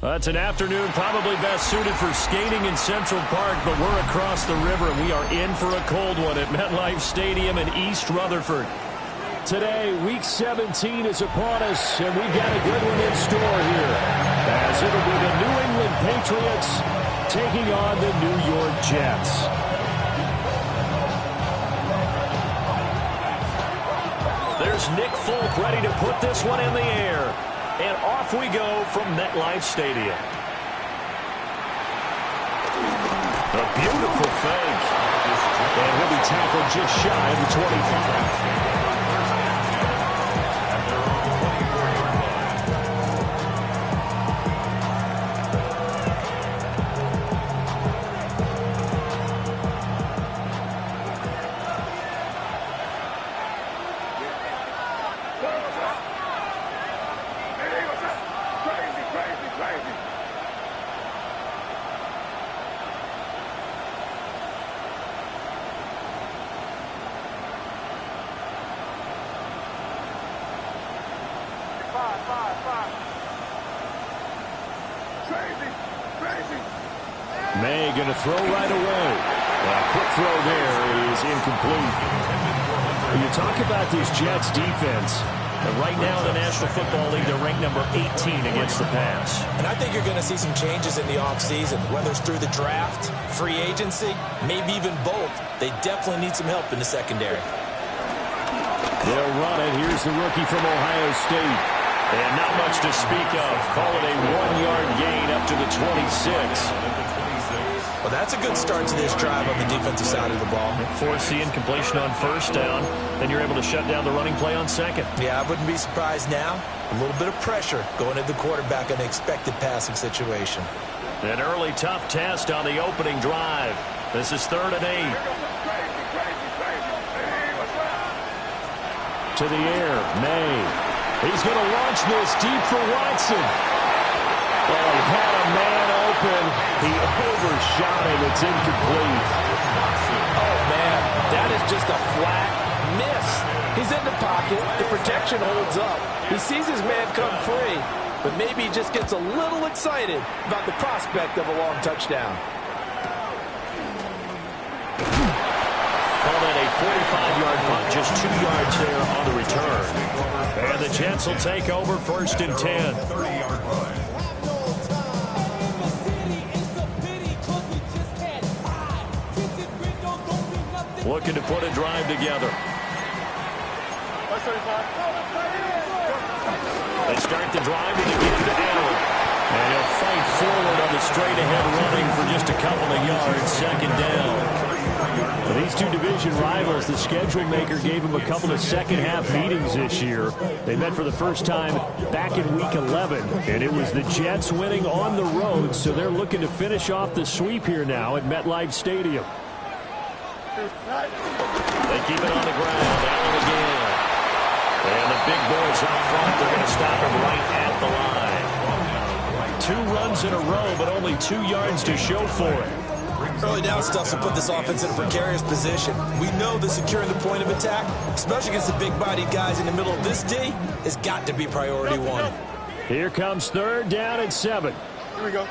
It's an afternoon probably best suited for skating in Central Park, but we're across the river, and we are in for a cold one at MetLife Stadium in East Rutherford. Today, Week 17 is upon us, and we've got a good one in store here, as it'll be the New England Patriots taking on the New York Jets. There's Nick Folk ready to put this one in the air. And off we go from MetLife Stadium. A beautiful fake. And he'll be tackled just shy of the 25. May going to throw right away. A quick throw there is incomplete. When you talk about this Jets defense, right now in the National Football League, they're ranked number 18 against the pass. And I think you're going to see some changes in the offseason, whether it's through the draft, free agency, maybe even both. They definitely need some help in the secondary. They'll run it. Here's the rookie from Ohio State. And not much to speak of. Call it a 1-yard gain up to the 26. Well, that's a good start to this drive on the defensive side of the ball. Force the incompletion on first down. Then you're able to shut down the running play on second. Yeah, I wouldn't be surprised now. A little bit of pressure going at the quarterback in an expected passing situation. An early tough test on the opening drive. This is 3rd and 8. To the air, May. He's going to launch this deep for Watson. Well, he had a man open. He overshot him. It's incomplete. Oh, man, that is just a flat miss. He's in the pocket. The protection holds up. He sees his man come free, but maybe he just gets a little excited about the prospect of a long touchdown. Call that a 45-yard punt, just 2 yards there on the return. And the Jets will take over 1st and 10. Looking to put a drive together. They start the drive with a give to Allen. And he'll fight forward on the straight-ahead running for just a couple of yards. 2nd down. Well, these two division rivals, the schedule maker gave them a couple of second-half meetings this year. They met for the first time back in Week 11. And it was the Jets winning on the road, so they're looking to finish off the sweep here now at MetLife Stadium. They keep it on the ground. Allen again. And the big boys up front, they're going to stop him right at the line. 2 runs in a row, but only 2 yards to show for it. Early down stuff will put this offense in a precarious position. We know that securing the point of attack, especially against the big-bodied guys in the middle of this D, has got to be priority 1. Here comes 3rd down and 7. Here we go.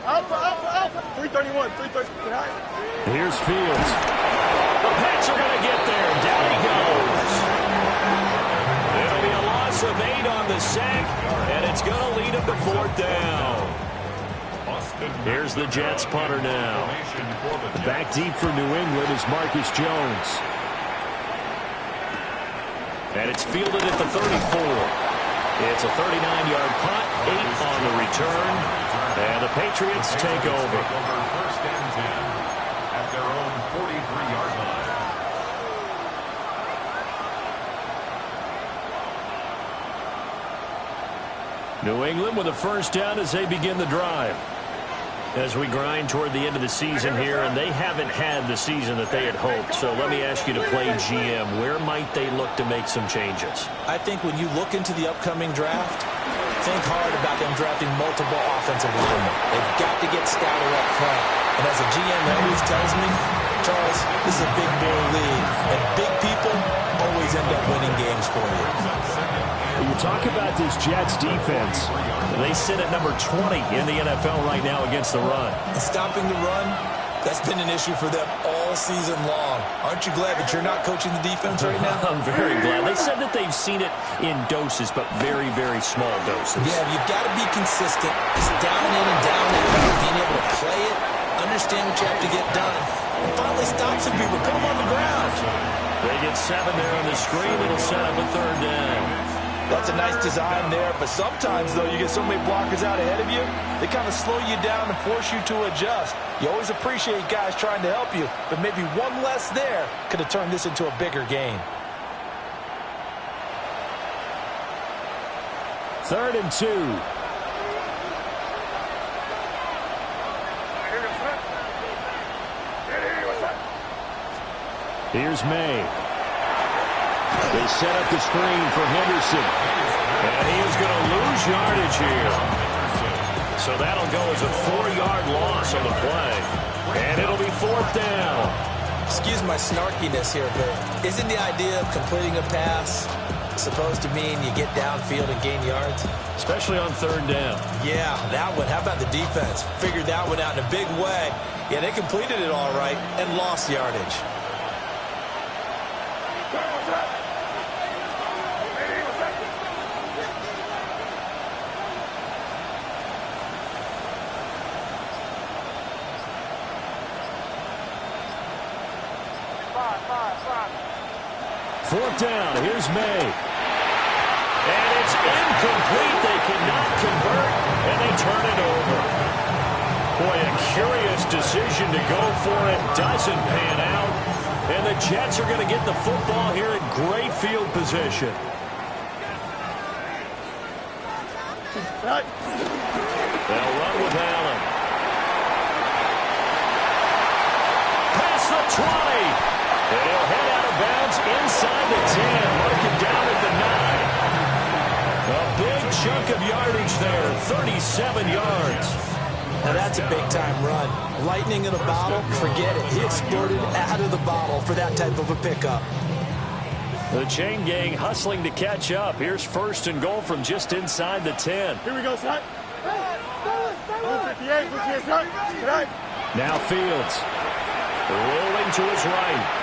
Alpha. 331, 330. Here's Fields. The Pats are going to get there. Down he goes. It'll be a loss of 8 on the sack, and it's going to lead him to 4th down. Here's the Jets punter now. Back deep for New England is Marcus Jones. And it's fielded at the 34. It's a 39-yard punt, 8 on the return, and the Patriots take over. 1st and 10 at their own 43-yard line. New England with a 1st down as they begin the drive. As we grind toward the end of the season here, and they haven't had the season that they had hoped. So let me ask you to play GM. Where might they look to make some changes? I think when you look into the upcoming draft, think hard about them drafting multiple offensive linemen. They've got to get stouter up front. And as a GM always tells me, Charles, this is a big boy league, and big people always end up winning games for you. You talk about this Jets defense. They sit at number 20 in the NFL right now against the run. And stopping the run, that's been an issue for them all season long. Aren't you glad that you're not coaching the defense right now? I'm very glad. They said that they've seen it in doses, but very, very small doses. Yeah, you've got to be consistent. Just down in and down out, being able to play it, understand what you have to get done, and finally stop some people, put them on the ground. They get 7 there on the screen. It'll set up a 3rd down. That's a nice design there, but sometimes, though, you get so many blockers out ahead of you, they kind of slow you down and force you to adjust. You always appreciate guys trying to help you, but maybe one less there could have turned this into a bigger game. 3rd and 2. Here's May. They set up the screen for Henderson. And he is going to lose yardage here. So that'll go as a 4-yard loss on the play. And it'll be 4th down. Excuse my snarkiness here, but isn't the idea of completing a pass supposed to mean you get downfield and gain yards? Especially on 3rd down. Yeah, that one. How about the defense? Figured that one out in a big way. Yeah, they completed it all right and lost yardage. Fourth down. Here's May. And it's incomplete. They cannot convert, and they turn it over. Boy, a curious decision to go for it. Doesn't pan out. And the Jets are going to get the football here in great field position. They'll run with Allen. Past the 20. And he'll head out of bounds inside the 10. Marking down at the 9. A big chunk of yardage there. 37 yards. Now that's a big-time run. Lightning in a bottle, forget it. He exploded out of the bottle for that type of a pickup. The chain gang hustling to catch up. Here's 1st and goal from just inside the 10. Here we go, son. 158, 158. Now Fields. Rolling to his right.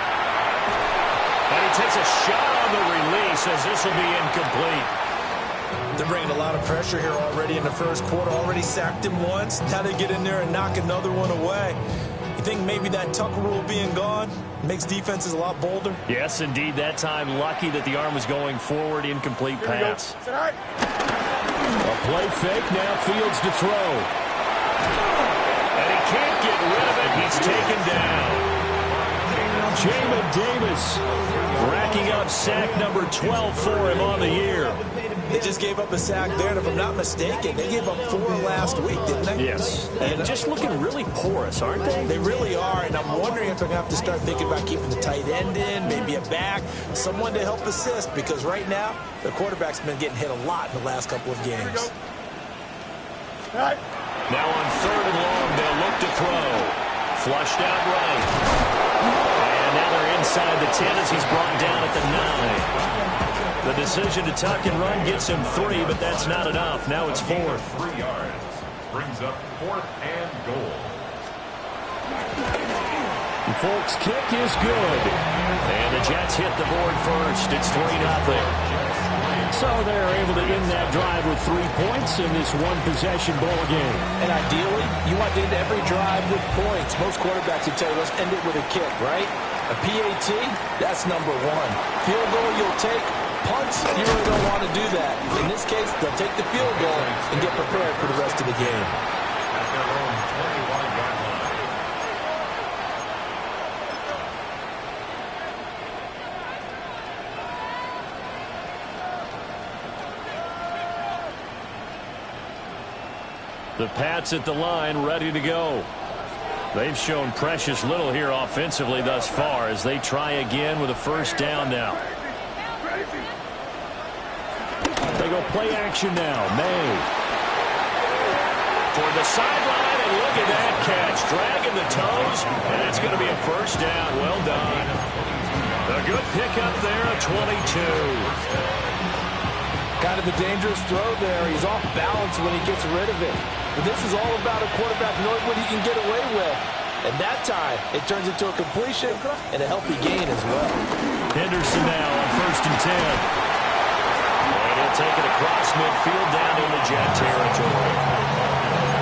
And he takes a shot on the release as this will be incomplete. They're bringing a lot of pressure here already in the first quarter. Already sacked him once. Now they get in there and knock another one away. You think maybe that Tucker rule being gone makes defenses a lot bolder? Yes, indeed. That time, lucky that the arm was going forward. Incomplete pass. A play fake. Now Fields to throw. And he can't get rid of it. He's taken down. Jamin Davis racking up sack number 12 for him on the year. They just gave up a sack there, and if I'm not mistaken, they gave up 4 last week, didn't they? Yes. And just looking really porous, aren't they? They really are, and I'm wondering if they're going to have to start thinking about keeping the tight end in, maybe a back, someone to help assist, because right now, the quarterback's been getting hit a lot in the last couple of games. Now on 3rd and long, they'll look to throw. Flushed out right. And now they're inside the 10 as he's brought down at the 9. The decision to tuck and run gets him 3, but that's not enough. Now it's 4th. 3 yards. Brings up 4th and goal. The Folks' kick is good. And the Jets hit the board first. It's 3-0. So they're able to end that drive with 3 points in this one-possession ball game. And ideally, you want to end every drive with points. Most quarterbacks would tell you, let's end it with a kick, right? A PAT, that's number 1. Field goal you'll take. Punts, you really don't want to do that. In this case, they'll take the field goal and get prepared for the rest of the game. At their own 21-yard line. The Pats at the line, ready to go. They've shown precious little here offensively thus far as they try again with a 1st down now. They go play action now. May. Toward the sideline, and look at that catch. Dragging the toes, and it's going to be a 1st down. Well done. A good pickup there, a 22. Got to of a dangerous throw there. He's off balance when he gets rid of it. But this is all about a quarterback knowing what he can get away with. And that time, it turns into a completion and a healthy gain as well. Henderson now on 1st and 10. And he'll take it across midfield down into Jet territory.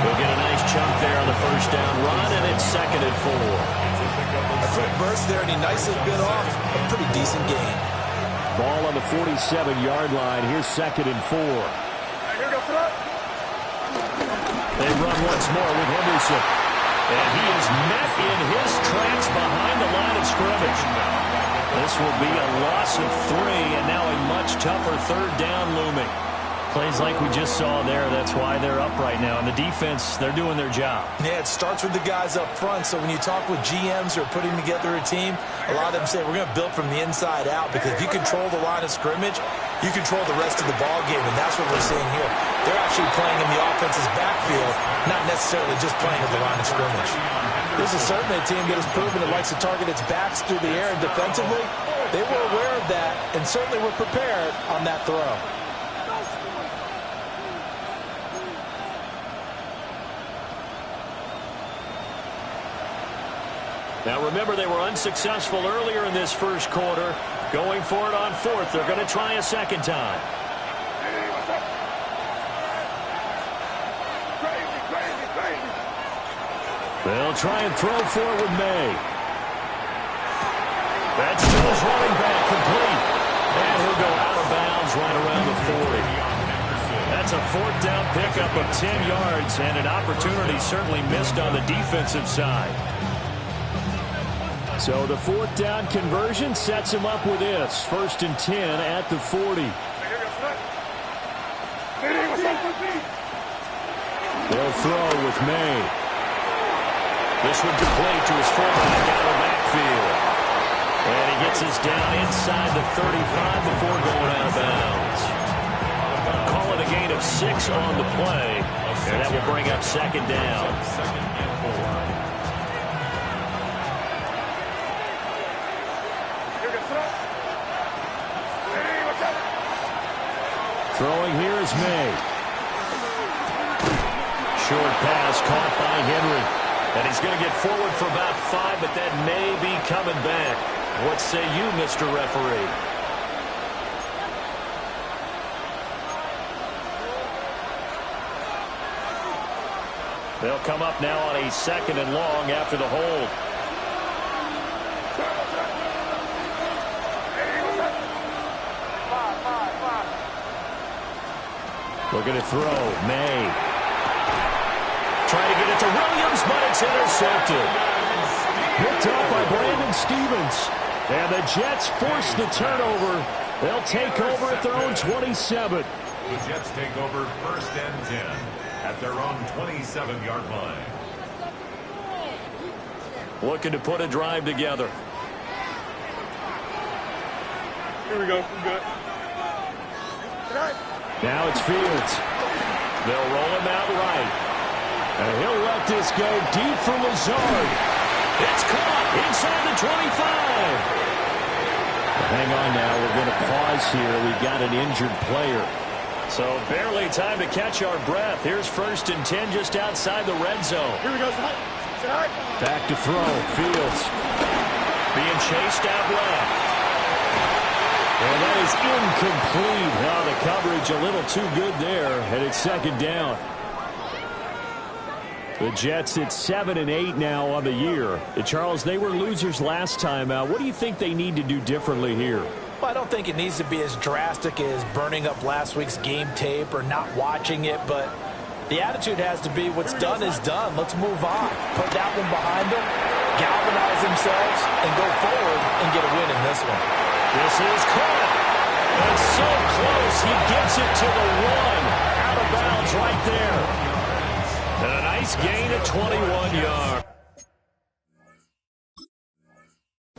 He'll get a nice chunk there on the first down run, and it's 2nd and 4. A quick burst there, and he nicely bit off a pretty decent gain. Ball on the 47-yard line. Here's 2nd and 4. They run once more with Henderson. And he is met in his tracks behind the line of scrimmage. This will be a loss of 3, and now a much tougher 3rd down looming. Plays like we just saw there. That's why they're up right now. And the defense, they're doing their job. Yeah, it starts with the guys up front. So when you talk with GMs who are putting together a team, a lot of them say we're going to build from the inside out, because if you control the line of scrimmage, you control the rest of the ball game, and that's what we're seeing here. They're actually playing in the offense's backfield, not necessarily just playing at the line of scrimmage. This is certainly a team that has proven it likes to target its backs through the air, and defensively, they were aware of that and certainly were prepared on that throw. Now remember, they were unsuccessful earlier in this first quarter. Going for it on 4th. They're going to try a second time. They'll try and throw for it with May. That's to his running back, complete. And he'll go out of bounds right around the 40. That's a 4th down pickup of 10 yards, and an opportunity certainly missed on the defensive side. So the 4th down conversion sets him up with this. 1st and 10 at the 40. They'll throw with May. This one complete to his fullback out of the backfield. And he gets us down inside the 35 before going out of bounds. Call it a gain of 6 on the play. And that will bring up 2nd down. Throwing here is May. Short pass caught by Henry. And he's going to get forward for about 5, but that may be coming back. What say you, Mr. Referee? They'll come up now on a 2nd and long after the hold. Looking to throw. May. Trying to get it to Williams, but it's intercepted. Picked up by Brandon Stevens. And the Jets force the turnover. They'll take over at their own 27. The Jets take over 1st and 10 at their own 27-yard line. Looking to put a drive together. Here we go. We're good. Now it's Fields. They'll roll him out right. And he'll let this go deep for Lazard. It's caught inside the 25. Hang on now. We're going to pause here. We've got an injured player. So barely time to catch our breath. Here's 1st and 10 just outside the red zone. Here we go. Back to throw. Fields being chased out left. And that is incomplete. Now the coverage a little too good there, and it's 2nd down. The Jets at 7 and 8 now on the year. Charles, they were losers last time out. What do you think they need to do differently here? Well, I don't think it needs to be as drastic as burning up last week's game tape or not watching it, but the attitude has to be what's done is done. Let's move on. Put that one behind them, galvanize themselves, and go forward and get a win in this one. This is caught. It's so close. He gets it to the 1. Out of bounds right there. And a nice gain of 21 yards.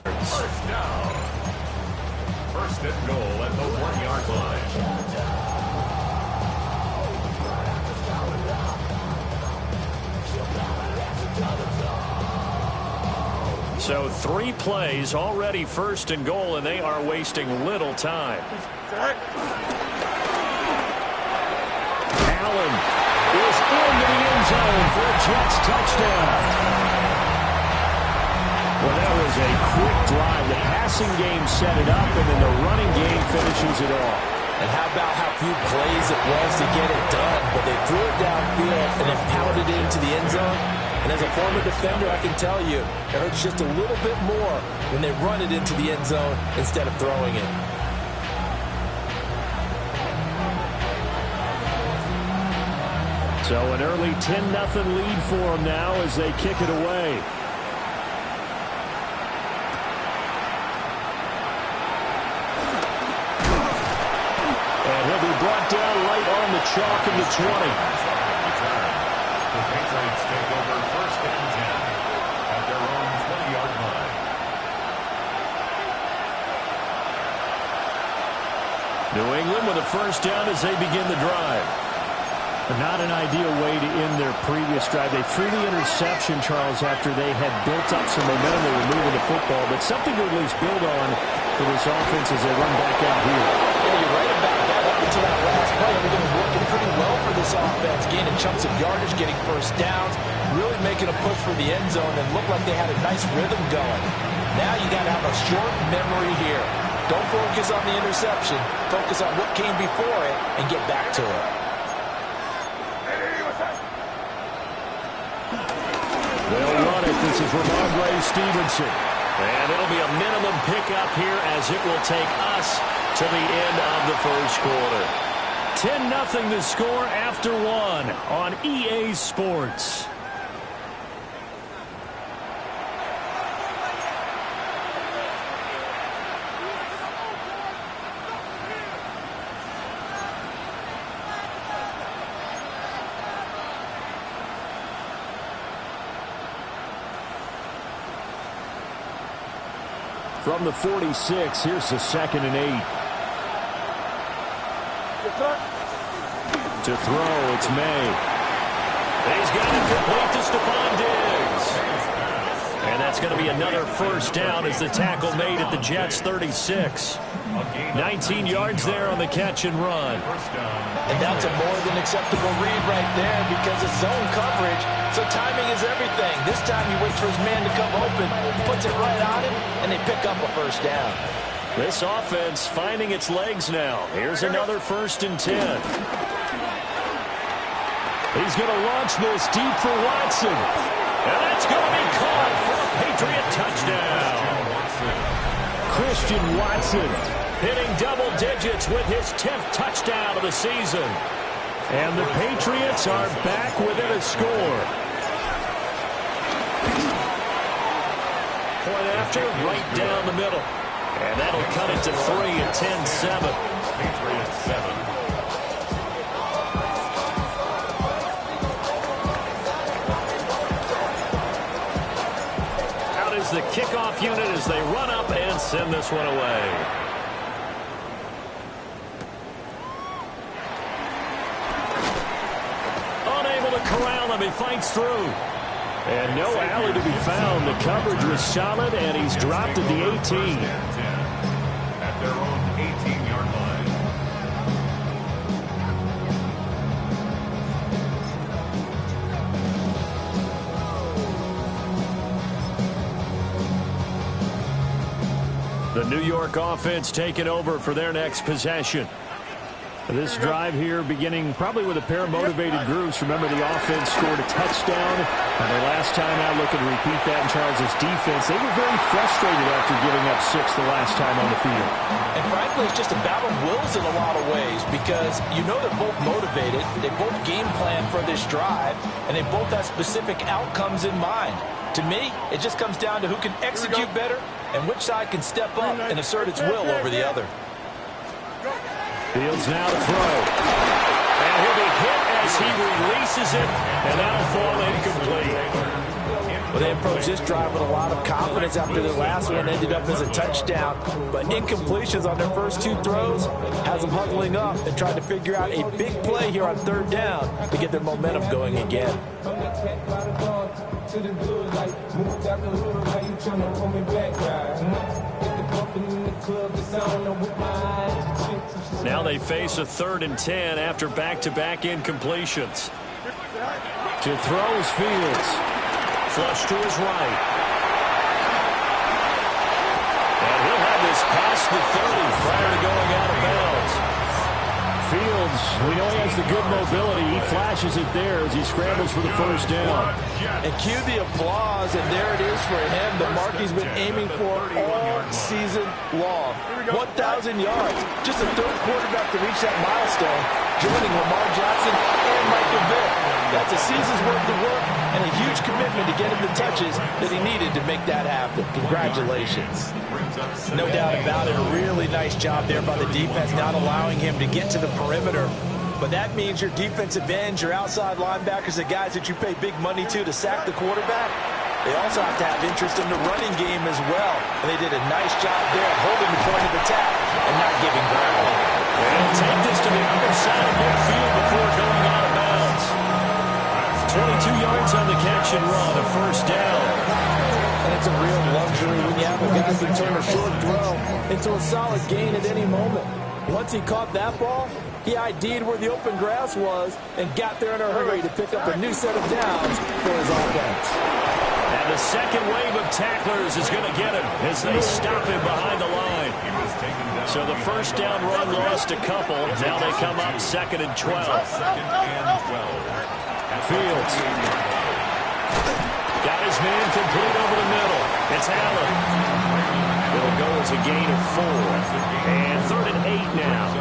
First down. 1st and goal at the 1-yard line. So 3 plays already 1st and goal, and they are wasting little time. quick drive. The passing game set it up, and then the running game finishes it off. And how about how few plays it was to get it done, but they threw it downfield and then pounded it into the end zone. And as a former defender, I can tell you, it hurts just a little bit more when they run it into the end zone instead of throwing it. So an early 10-0 lead for them now as they kick it away. And he'll be brought down right on the chalk of the 20. The Patriots take over first and 10 at their own 20-yard line. New England with a first down as they begin the drive. But not an ideal way to end their previous drive. They threw the interception, Charles, after they had built up some momentum. They were moving the football, but something to at least build on for this offense as they run back out here. Yeah, you're right about that. Up until that last play, everything was working pretty well for this offense. Gaining chunks of yardage, getting first downs, really making a push for the end zone, and looked like they had a nice rhythm going. Now you got to have a short memory here. Don't focus on the interception. Focus on what came before it and get back to it. They'll run it. This is Ramondre Stevenson. And it'll be a minimum pickup here as it will take us to the end of the first quarter. 10-0 the score after one on EA Sports. From the 46, here's the 2nd and 8. To throw, it's May. He's got it complete to Stephon Diggs. And that's going to be another first down as the tackle made at the Jets' 36. 19 yards there on the catch and run. And that's a more than acceptable read right there because it's zone coverage, so timing is everything. This time he waits for his man to come open, puts it right on him, and they pick up a first down. This offense finding its legs now. Here's another 1st and 10. He's going to launch this deep for Watson. And that's going to be caught for a Patriot touchdown. Christian Watson hitting double digits with his 10th touchdown of the season. And the Patriots are back within a score. Point after, right down the middle. And that'll cut it to 3 at 10-7. Patriots 7. Out is the kickoff unit as they run up and send this one away. Unable to corral him, he fights through. And no alley to be found. The coverage was solid, and he's dropped at the 18. At their own 18-yard line. The New York offense taking over for their next possession. This drive here beginning probably with a pair of motivated groups. Remember, the offense scored a touchdown. And the last time out, looking to repeat that in Charles's defense. They were very frustrated after giving up 6 the last time on the field. And frankly, it's just a battle of wills in a lot of ways because you know they're both motivated. They both game plan for this drive, and they both have specific outcomes in mind. To me, it just comes down to who can execute better and which side can step up and assert its will over the other. Fields now to throw. And he'll be hit as he releases it, and that'll fall incomplete. Well, they approached this drive with a lot of confidence after their last one ended up as a touchdown. But incompletions on their first 2 throws has them huddling up and trying to figure out a big play here on 3rd down to get their momentum going again. Now they face a 3rd and 10 after back-to-back incompletions. To throw is Fields. Flush to his right. is past the 30 prior to going out of bounds. Fields, we know he has the good mobility. He flashes it there as he scrambles for the first down. And cue the applause, and there it is for him. The mark he's been aiming for all season long. 1,000 yards. Just a third quarterback to reach that milestone, joining Lamar Jackson and Michael Vick. That's a season's worth of work and a huge commitment to get him the touches that he needed to make that happen. Congratulations. No doubt about it. A really nice job there by the defense, not allowing him to get to the perimeter. But that means your defensive ends, your outside linebackers, the guys that you pay big money to sack the quarterback, they also have to have interest in the running game as well. And they did a nice job there holding the point of attack and not giving ground. They'll take this to the other side of midfield before going out of bounds. 22 yards on the catch and run, a first down. And it's a real luxury when you have a guy who can turn a short throw into a solid gain at any moment. Once he caught that ball, he ID'd where the open grass was and got there in a hurry to pick up a new set of downs for his offense. And the second wave of tacklers is going to get him as they stop him behind the line. So the first down run lost a couple. Now they come up 2nd and 12. Fields. Got his man complete over the middle. It's Allen. It'll go as a gain of 4. And 3rd and 8 now.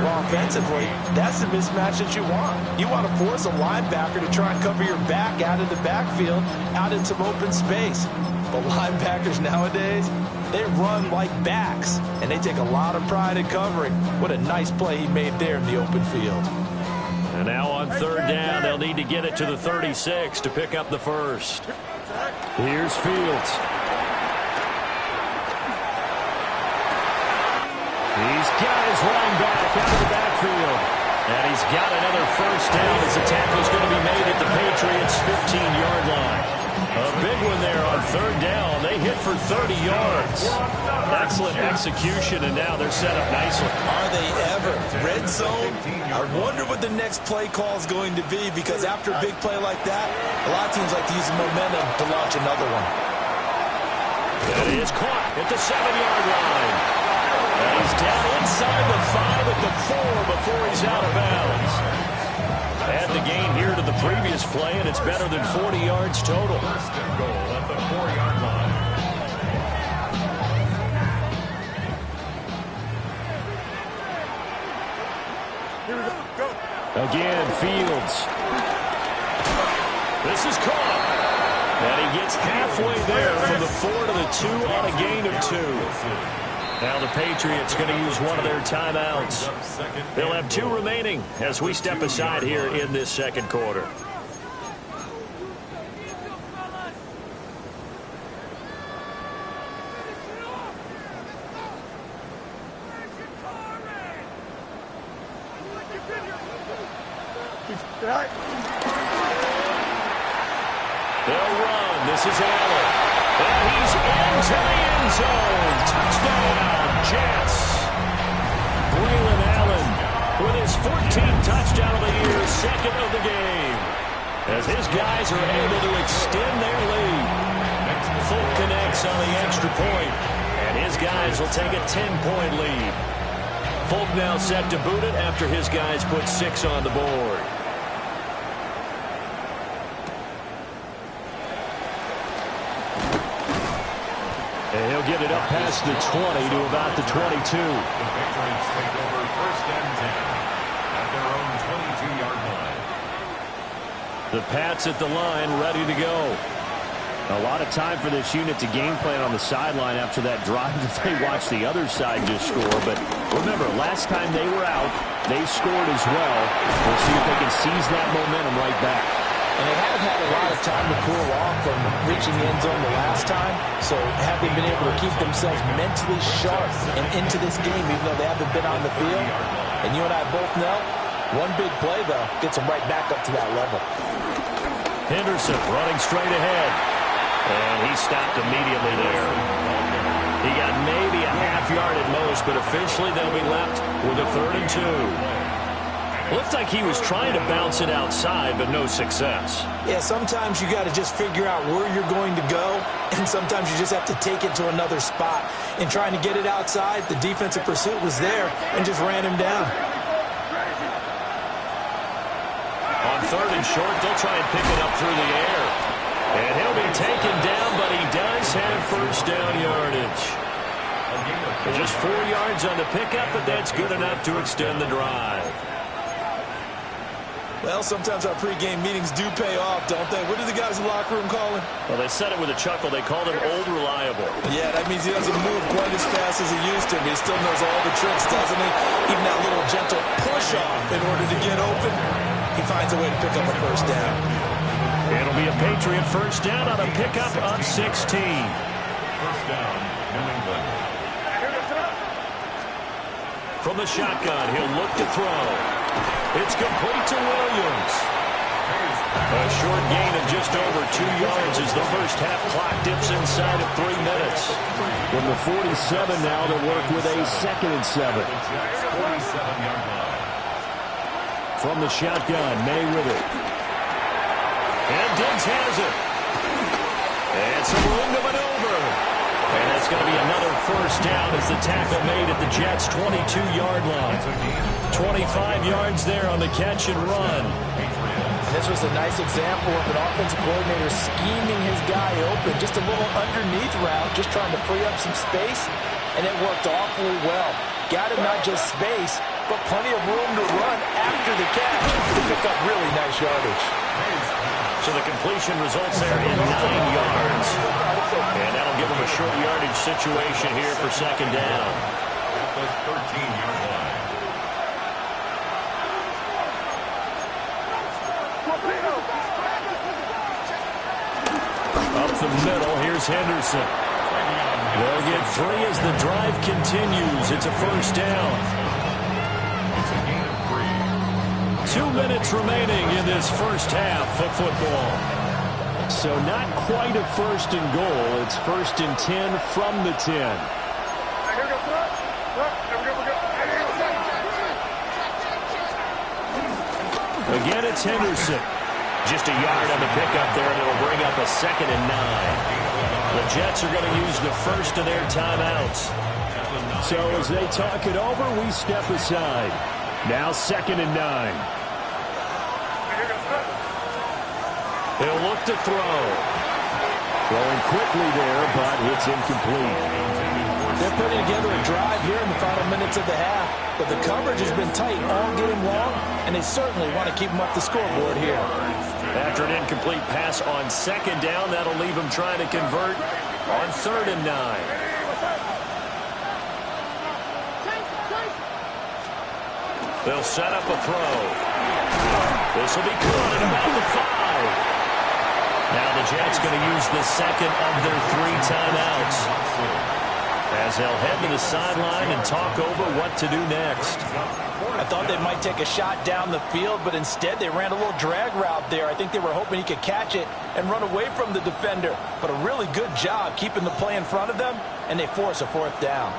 Well, offensively, that's the mismatch that you want. You want to force a linebacker to try and cover your back out of the backfield, out in some open space. But linebackers nowadays, they run like backs, and they take a lot of pride in covering. What a nice play he made there in the open field. And now on 3rd down, they'll need to get it to the 36 to pick up the first. Here's Fields. He's got his running back out of the backfield. And he's got another first down as the tackle's going to be made at the Patriots' 15-yard line. A big one there on 3rd down. They hit for 30 yards. Excellent execution, and now they're set up nicely. Are they ever? Red zone? I wonder what the next play call is going to be, because after a big play like that, a lot of teams like to use the momentum to launch another one. And he is caught at the 7-yard line. And he's down inside the 5 at the 4 before he's out of bounds. Add the gain here to the previous play, and it's better than 40 yards total. First and goal at the 4-yard line. Again, Fields. This is caught. And he gets halfway there from the 4 to the 2 on a gain of 2. Now the Patriots going to use one of their timeouts. They'll have 2 remaining as we step aside here in this second quarter. They'll run. This is Allen. And he's into the end zone. Touchdown, Jets. Braylon Allen with his 14th touchdown of the year, 2nd of the game. As his guys are able to extend their lead. Folk connects on the extra point, and his guys will take a 10-point lead. Folk now set to boot it after his guys put 6 on the board. And he'll get it up past the 20 to about the 22. The Patriots take over 1st and 10 at their own 22-yard line. The Pats at the line, ready to go. A lot of time for this unit to game plan on the sideline after that drive that they watched the other side just score. But remember, last time they were out, they scored as well. We'll see if they can seize that momentum right back. And they haven't had a lot of time to cool off from reaching the end zone the last time. So have they been able to keep themselves mentally sharp and into this game, even though they haven't been on the field? And you and I both know, one big play, though, gets them right back up to that level. Henderson running straight ahead. And he stopped immediately there. He got maybe a half yard at most, but officially they'll be left with a 3rd and 2. Looked like he was trying to bounce it outside, but no success. Yeah, sometimes you got to just figure out where you're going to go, and sometimes you just have to take it to another spot. In trying to get it outside, the defensive pursuit was there and just ran him down. On 3rd and short, they'll try and pick it up through the air. And he'll be taken down, but he does have first down yardage. Just 4 yards on the pickup, but that's good enough to extend the drive. Well, sometimes our pregame meetings do pay off, don't they? What do the guys in the locker room call him? Well, they said it with a chuckle. They called him Old Reliable. Yeah, that means he doesn't move quite as fast as he used to. But he still knows all the tricks, doesn't he? Even that little gentle push-off in order to get open. He finds a way to pick up a first down. It'll be a Patriot first down on a pickup of 16. First down, New England. From the shotgun, he'll look to throw. It's complete to Williams. A short gain of just over 2 yards as the first half clock dips inside of 3 minutes. From the 47 now to work with a 2nd and 7. 47-yard line. From the shotgun, May with it. And Diggs has it. And some room to maneuver. And that's going to be another first down as the tackle made at the Jets' 22-yard line. 25 yards there on the catch and run. This was a nice example of an offensive coordinator scheming his guy open. Just a little underneath route, just trying to free up some space, and it worked awfully well. Got him not just space, but plenty of room to run after the catch to pick up really nice yardage. So the completion results there in 9 yards. And that'll give him a short yardage situation here for second down. At the 13-yard line. Up the middle, here's Henderson. They'll get 3 as the drive continues. It's a first down. It's a gain of 3. 2 minutes remaining in this first half of football. So not quite a first and goal. It's 1st and 10 from the 10. Again, it's Henderson. Just a yard on the pickup there, and it'll bring up a 2nd and 9. The Jets are going to use the first of their timeouts. So as they talk it over, we step aside. Now 2nd and 9. He'll look to throw. Throwing quickly there, but it's incomplete. They're putting together a drive here in the final minutes of the half, but the coverage has been tight all game long, and they certainly want to keep them up the scoreboard here. After an incomplete pass on 2nd down, that'll leave them trying to convert on 3rd and 9. They'll set up a throw. This will be caught at about the 5. Now the Jets going to use the 2nd of their 3 timeouts as they'll head to the sideline and talk over what to do next. I thought they might take a shot down the field, but instead they ran a little drag route there. I think they were hoping he could catch it and run away from the defender. But a really good job keeping the play in front of them, and they force a 4th down.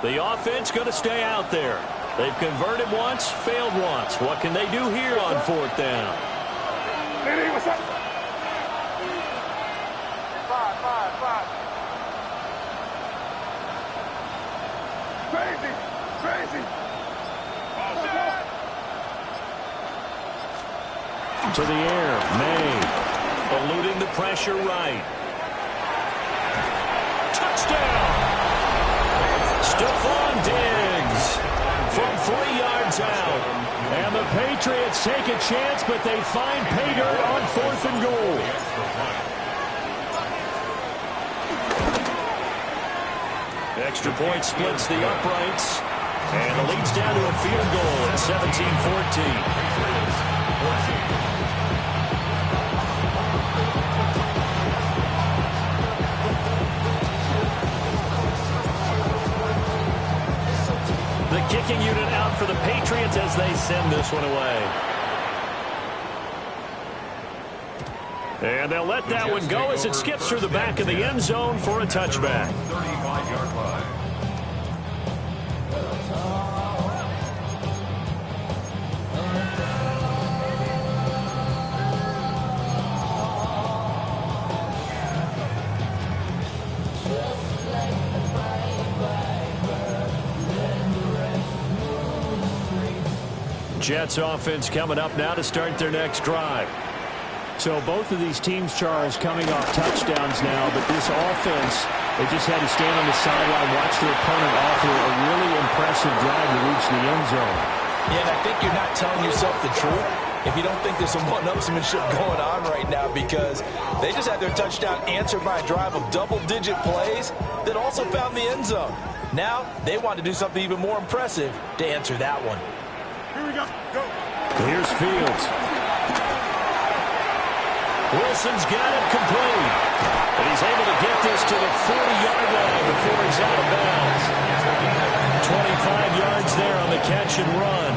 The offense going to stay out there. They've converted once, failed once. What can they do here on 4th down? Hey, what's up? 5. Crazy. To the air, May. Eluding the pressure right. Touchdown! Stephon Diggs from 3 yards out. And the Patriots take a chance, but they find pay dirt on 4th and goal. Extra point splits the uprights. And it leads down to a field goal at 17-14. The kicking unit out for the Patriots as they send this one away. And they'll let that one go as it skips through the back of the end zone for a touchback. 5-yard line. Jets offense coming up now to start their next drive. So both of these teams, Charles, coming off touchdowns now, but this offense, they just had to stand on the sideline, watch their opponent offer a really impressive drive to reach the end zone. Yeah, and I think you're not telling yourself the truth if you don't think there's some one-upsmanship going on right now, because they just had their touchdown answered by a drive of double-digit plays that also found the end zone. Now they want to do something even more impressive to answer that one. Here we go. Go. Here's Fields. Wilson's got it complete. And he's able to get this to the 40-yard line before he's out of bounds. 25 yards there on the catch and run.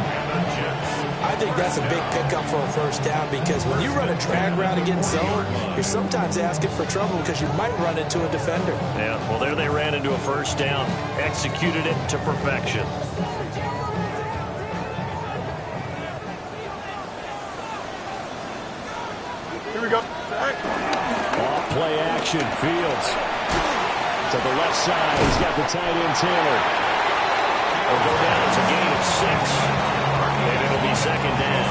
I think that's a big pickup for a first down, because when you run a drag route against zone, you're sometimes asking for trouble because you might run into a defender. Yeah, well, there they ran into a first down. Executed it to perfection. Here we go. Off play action. Fields to the left side. He's got the tight end Taylor. Will go down. It's a gain of 6. And it'll be second down.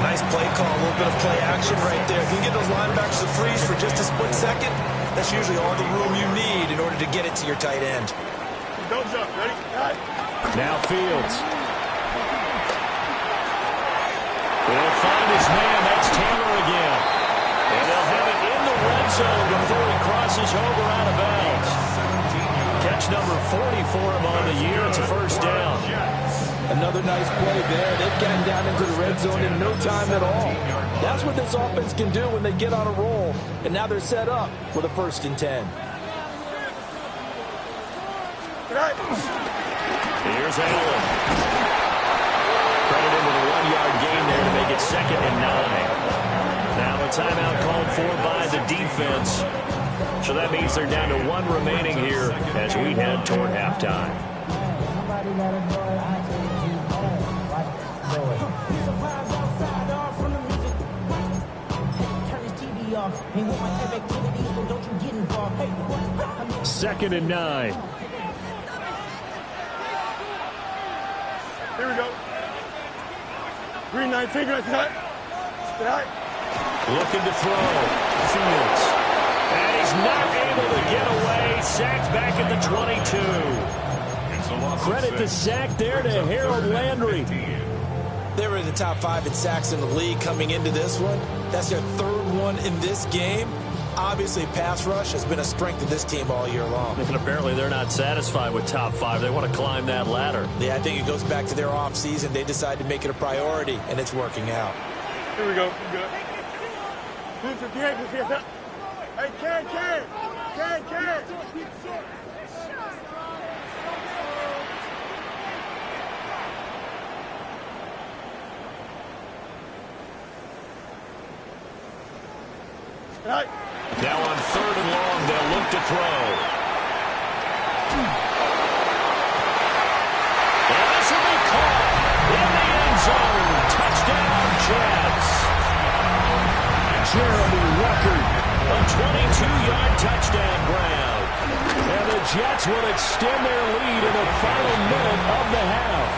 Nice play call, a little bit of play action right there. If you get those linebackers to freeze for just a split second, that's usually all the room you need in order to get it to your tight end. Don't jump. Ready? Now Fields. They'll find his man. That's Taylor again. And they'll have it in the red zone before he crosses over out of bounds. Catch number 40 for him on the year. It's a first down. Another nice play there. They've gotten down into the red zone in no time at all. That's what this offense can do when they get on a roll. And now they're set up for the 1st and 10. Here's Allen. Credit into the 1-yard gain there to make it 2nd and 9. Now a timeout called for by the defense. So that means they're down to 1 remaining here as we head toward halftime. Second and 9. Here we go. Green 9 finger at the high. Looking to throw. Fields. And he's not able to get away. Sacked back at the 22. Credit the sack there to Harold Landry. They were in the top 5 in sacks in the league coming into this one. That's their 3rd one in this game. Obviously, pass rush has been a strength of this team all year long. And apparently they're not satisfied with top 5. They want to climb that ladder. Yeah, I think it goes back to their offseason. They decided to make it a priority, and it's working out. Here we go. Good. Hey, Ken. Now on 3rd and long, they'll look to throw. And this will be caught in the end zone. Touchdown, Jets. Jeremy Ruckert, a 22-yard touchdown grab. And the Jets will extend their lead in the final minute of the half.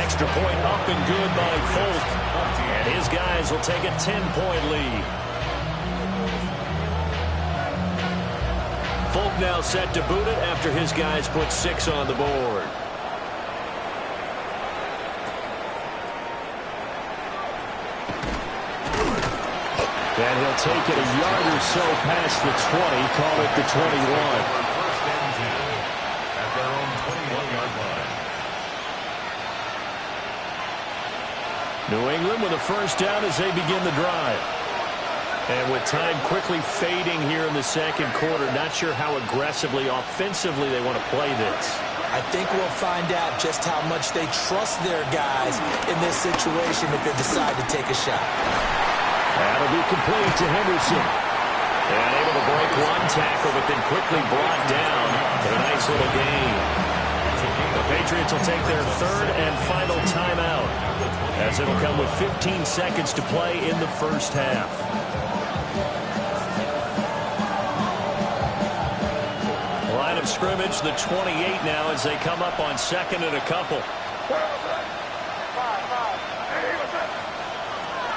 Extra point up and good by Folk. And his guys will take a 10-point lead. Folk now set to boot it after his guys put 6 on the board. And he'll take it a yard or so past the 20, call it the 21. First and 10 at their own 21-yard line. New England with a first down as they begin the drive. And with time quickly fading here in the second quarter, not sure how aggressively, offensively they want to play this. I think we'll find out just how much they trust their guys in this situation if they decide to take a shot. That'll be complete to Henderson. And able to break one tackle, but then quickly brought down for a nice little gain. The Patriots will take their third and final timeout, as it'll come with 15 seconds to play in the first half. Line of scrimmage, the 28 now, as they come up on second and a couple.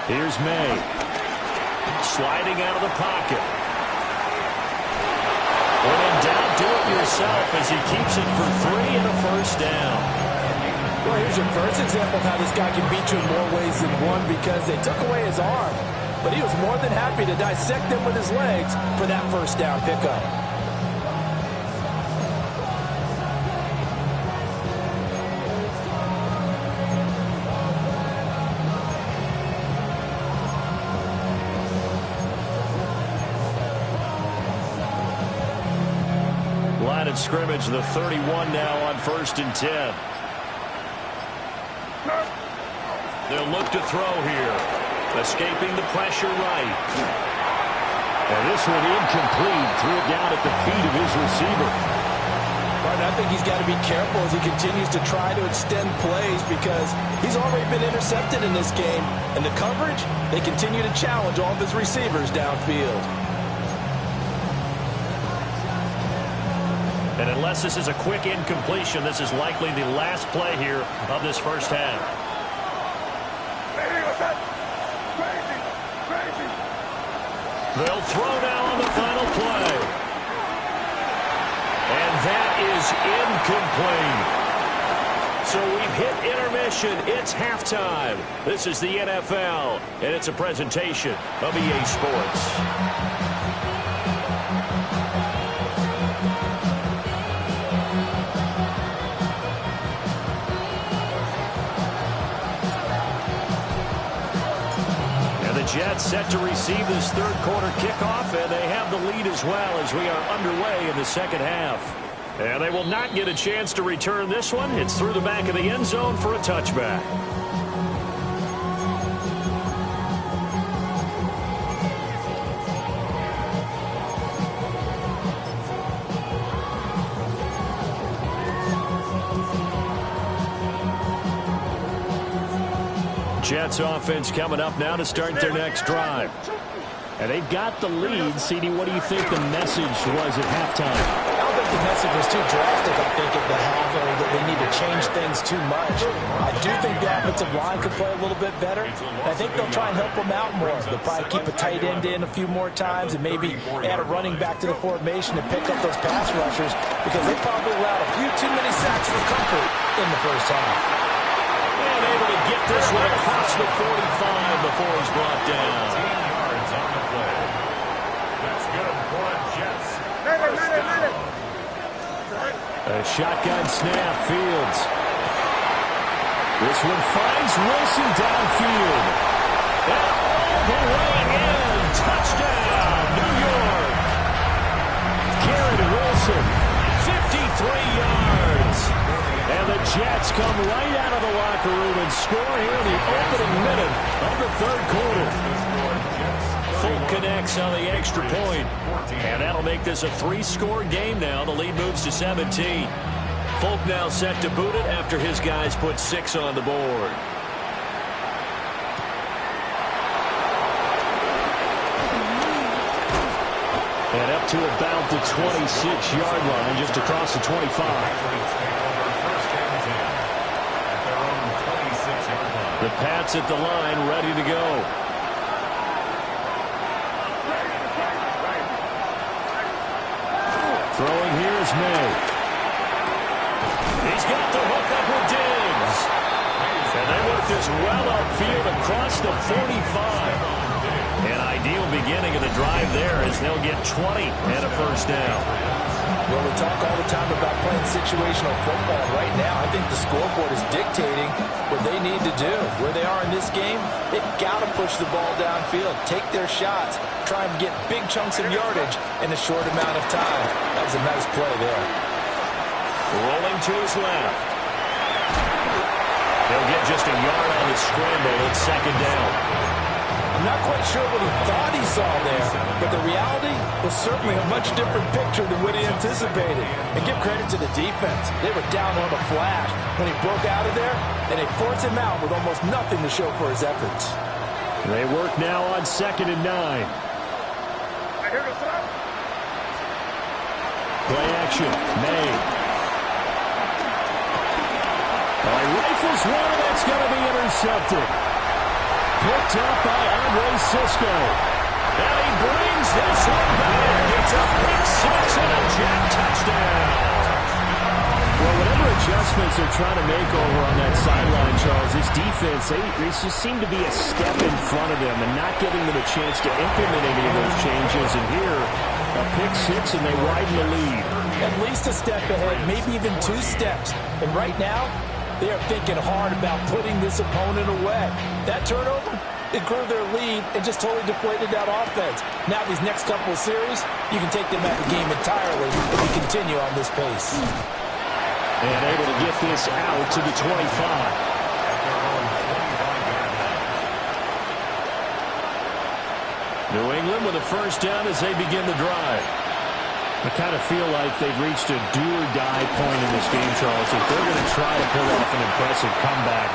Here's May. Sliding out of the pocket. When in doubt, do it yourself as he keeps it for 3 and a first down. Well, here's your first example of how this guy can beat you in more ways than one, because they took away his arm. But he was more than happy to dissect them with his legs for that first down pickup. Line of scrimmage, the 31 now on 1st and 10. They'll look to throw here. Escaping the pressure right. And this one incomplete. Threw it down at the feet of his receiver. But I think he's got to be careful as he continues to try to extend plays, because he's already been intercepted in this game. And the coverage, they continue to challenge all of his receivers downfield. And unless this is a quick incompletion, this is likely the last play here of this first half. They'll throw now on the final play. And that is incomplete. So we've hit intermission. It's halftime. This is the NFL, and it's a presentation of EA Sports. Jets set to receive this third quarter kickoff, and they have the lead as well as we are underway in the second half. And they will not get a chance to return this one. It's through the back of the end zone for a touchback. Jets offense coming up now to start their next drive. And they've got the lead. CD, what do you think the message was at halftime? I don't think the message was too drastic, I think, at the half, or that they need to change things too much. I do think the offensive line could play a little bit better. And I think they'll try and help them out more. They'll probably keep a tight end in a few more times and maybe add a running back to the formation and pick up those pass rushers, because they probably allowed a few too many sacks for comfort in the first half. And able to get this one across the 45 before he's brought down. 18 yards on the play. That's good for the Jets. A shotgun snap, Fields. This one finds Wilson downfield. And all the way in. Touchdown, New York. Garrett Wilson, 53 yards. And the Jets come right out of the locker room and score here in the opening minute of the third quarter. Folk connects on the extra point. And that'll make this a 3-score game now. The lead moves to 17. Folk now set to boot it after his guys put 6 on the board. And up to about the 26-yard line, just across the 25. The Pats at the line, ready to go. Throwing here is May. He's got the hook up with Diggs. And they work this well upfield across the 45. An ideal beginning of the drive there, as they'll get 20 and a first down. Well, we talk all the time about playing situational football. Right now, I think the scoreboard is dictating what they need to do. Where they are in this game, they've got to push the ball downfield, take their shots, try and get big chunks of yardage in a short amount of time. That was a nice play there. Rolling to his left. He'll get just a yard on the scramble. It's second down. I'm not quite sure what he thought he saw there, but the reality was certainly a much different picture than what he anticipated. And give credit to the defense. They were down on a flash when he broke out of there, and they forced him out with almost nothing to show for his efforts. They work now on 2nd and 9. Play action. May. He rifles one, and that's going to be intercepted. Picked up by Andre Cisco. And he brings this one back. It's a pick six and a Jet touchdown. Well, whatever adjustments they're trying to make over on that sideline, Charles, this defense, they just seem to be a step in front of them and not giving them a chance to implement any of those changes. And here, a pick six, and they widen the lead. At least a step ahead, maybe even 2 steps. And right now, they are thinking hard about putting this opponent away. That turnover, it grew their lead and just totally deflated that offense. Now these next couple of series, you can take them out of the game entirely if you continue on this pace. And able to get this out to the 25. New England with a first down as they begin the drive. I kind of feel like they've reached a do-or-die point in this game, Charles. If they're going to try to pull off an impressive comeback,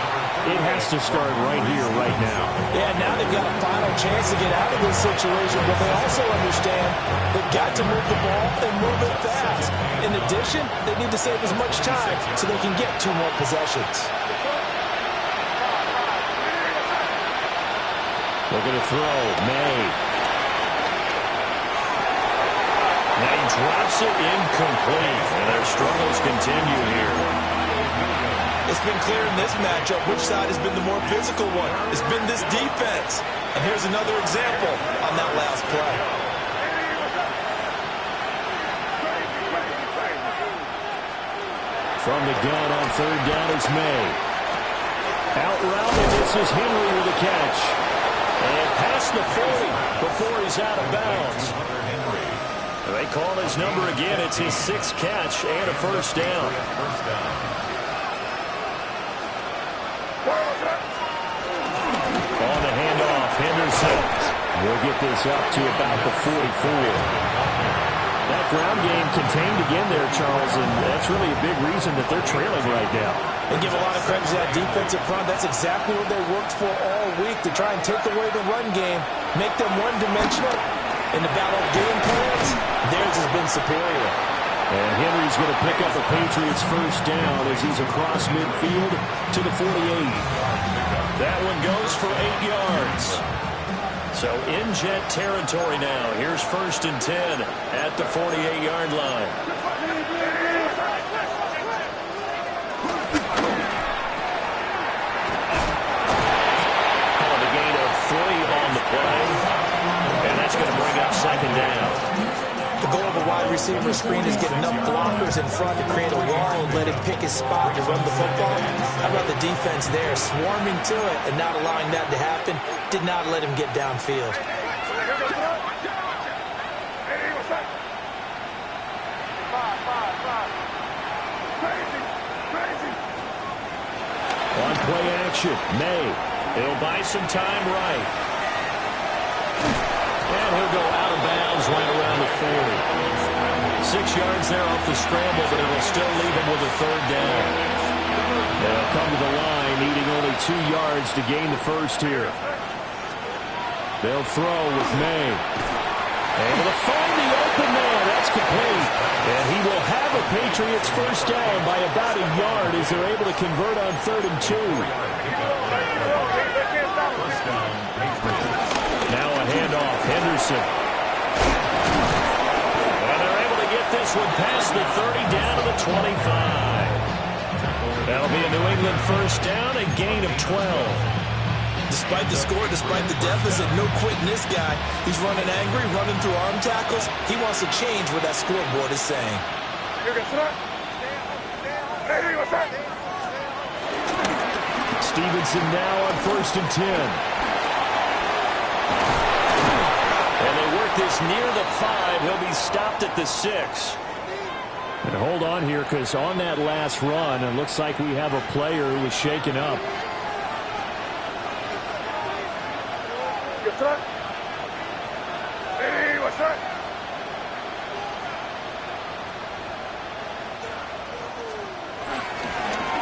it has to start right here, right now. Yeah, now they've got a final chance to get out of this situation, but they also understand they've got to move the ball and move it fast. In addition, they need to save as much time so they can get 2 more possessions. Looking to throw. May. Now he drops it incomplete, and their struggles continue here. It's been clear in this matchup which side has been the more physical one. It's been this defense. And here's another example on that last play. From the gun on 3rd down, it's May. Out route, and this is Henry with a catch. And past the 40 before he's out of bounds. They call his number again. It's his 6th catch and a first down. On the handoff, Henderson will get this up to about the 44. That ground game contained again there, Charles, and that's really a big reason that they're trailing right now. They give a lot of credit to that defensive front. That's exactly what they worked for all week, to try and take away the run game, make them one-dimensional. In the battle of game plans, theirs has been superior. And Henry's going to pick up a Patriots first down as he's across midfield to the 48. That one goes for 8 yards. So in Jet territory now. Here's 1st and 10 at the 48-yard line. On the gain of 3 on the play. And that's going to bring up 2nd down. The goal of a wide receiver screen is get enough blockers in front to create a wall and let him pick his spot to run the football. How about the defense there, swarming to it and not allowing that to happen? Did not let him get downfield. On play action, May. He'll buy some time right. And he'll go out of bounds right around the 40. 6 yards there off the scramble, but it'll still leave him with a 3rd down. They'll come to the line, needing only 2 yards to gain the first here. They'll throw with May. Able to find the open man. That's complete. And he will have a Patriots first down by about a yard as they're able to convert on 3rd and 2. Now a handoff. Henderson. And they're able to get this one past the 30 down to the 25. That'll be a New England first down, a gain of 12. Despite the score, despite the deficit, no quitting this guy. He's running angry, running through arm tackles. He wants to change what that scoreboard is saying. Stevenson now on 1st and 10. And they work this near the 5. He'll be stopped at the 6. And hold on here, because on that last run, it looks like we have a player who was shaken up.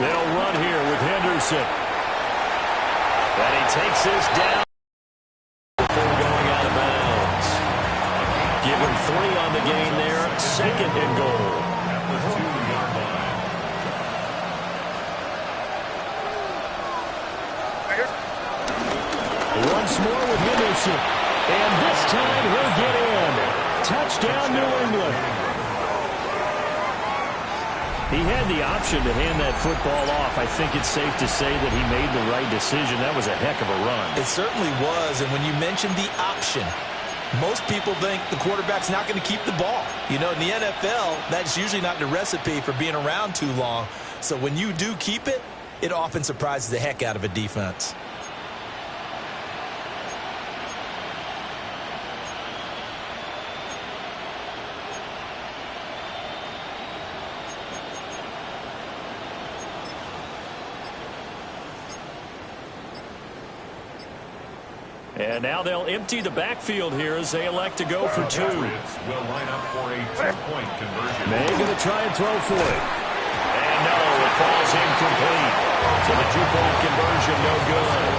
They'll run here with Henderson. And he takes this down before going out of bounds. Give him 3 on the gain there. 2nd and goal. At the 2-yard line. Once more with Henderson. And this time he'll get in. Touchdown, New England. He had the option to hand that football off. I think it's safe to say that he made the right decision. That was a heck of a run. It certainly was, and when you mentioned the option, most people think the quarterback's not going to keep the ball. You know, in the NFL, that's usually not the recipe for being around too long. So when you do keep it, it often surprises the heck out of a defense. And now they'll empty the backfield here as they elect to go for 2. Patriots will line up for a 2-point conversion. May going to try and throw for it. And no, it falls incomplete. So the 2-point conversion no good.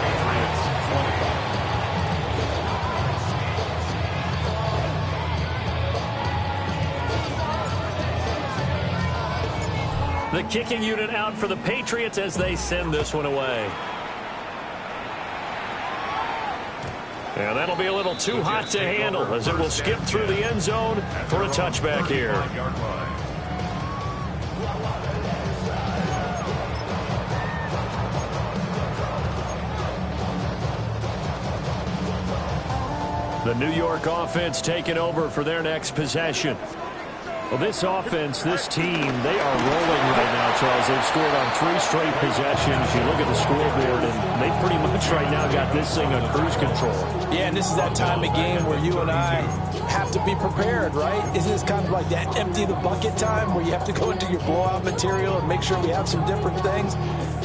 Patriots 20. The kicking unit out for the Patriots as they send this one away. And that'll be a little too hot to handle as it will skip through the end zone for a touchback here. The New York offense taking over for their next possession. Well, this offense, this team, they are rolling right now, Charles. They've scored on 3 straight possessions. You look at the scoreboard, and they pretty much right now got this thing on cruise control. Yeah, and this is that time of game where you and I have to be prepared, right? Isn't this kind of like that empty the bucket time where you have to go into your blowout material and make sure we have some different things?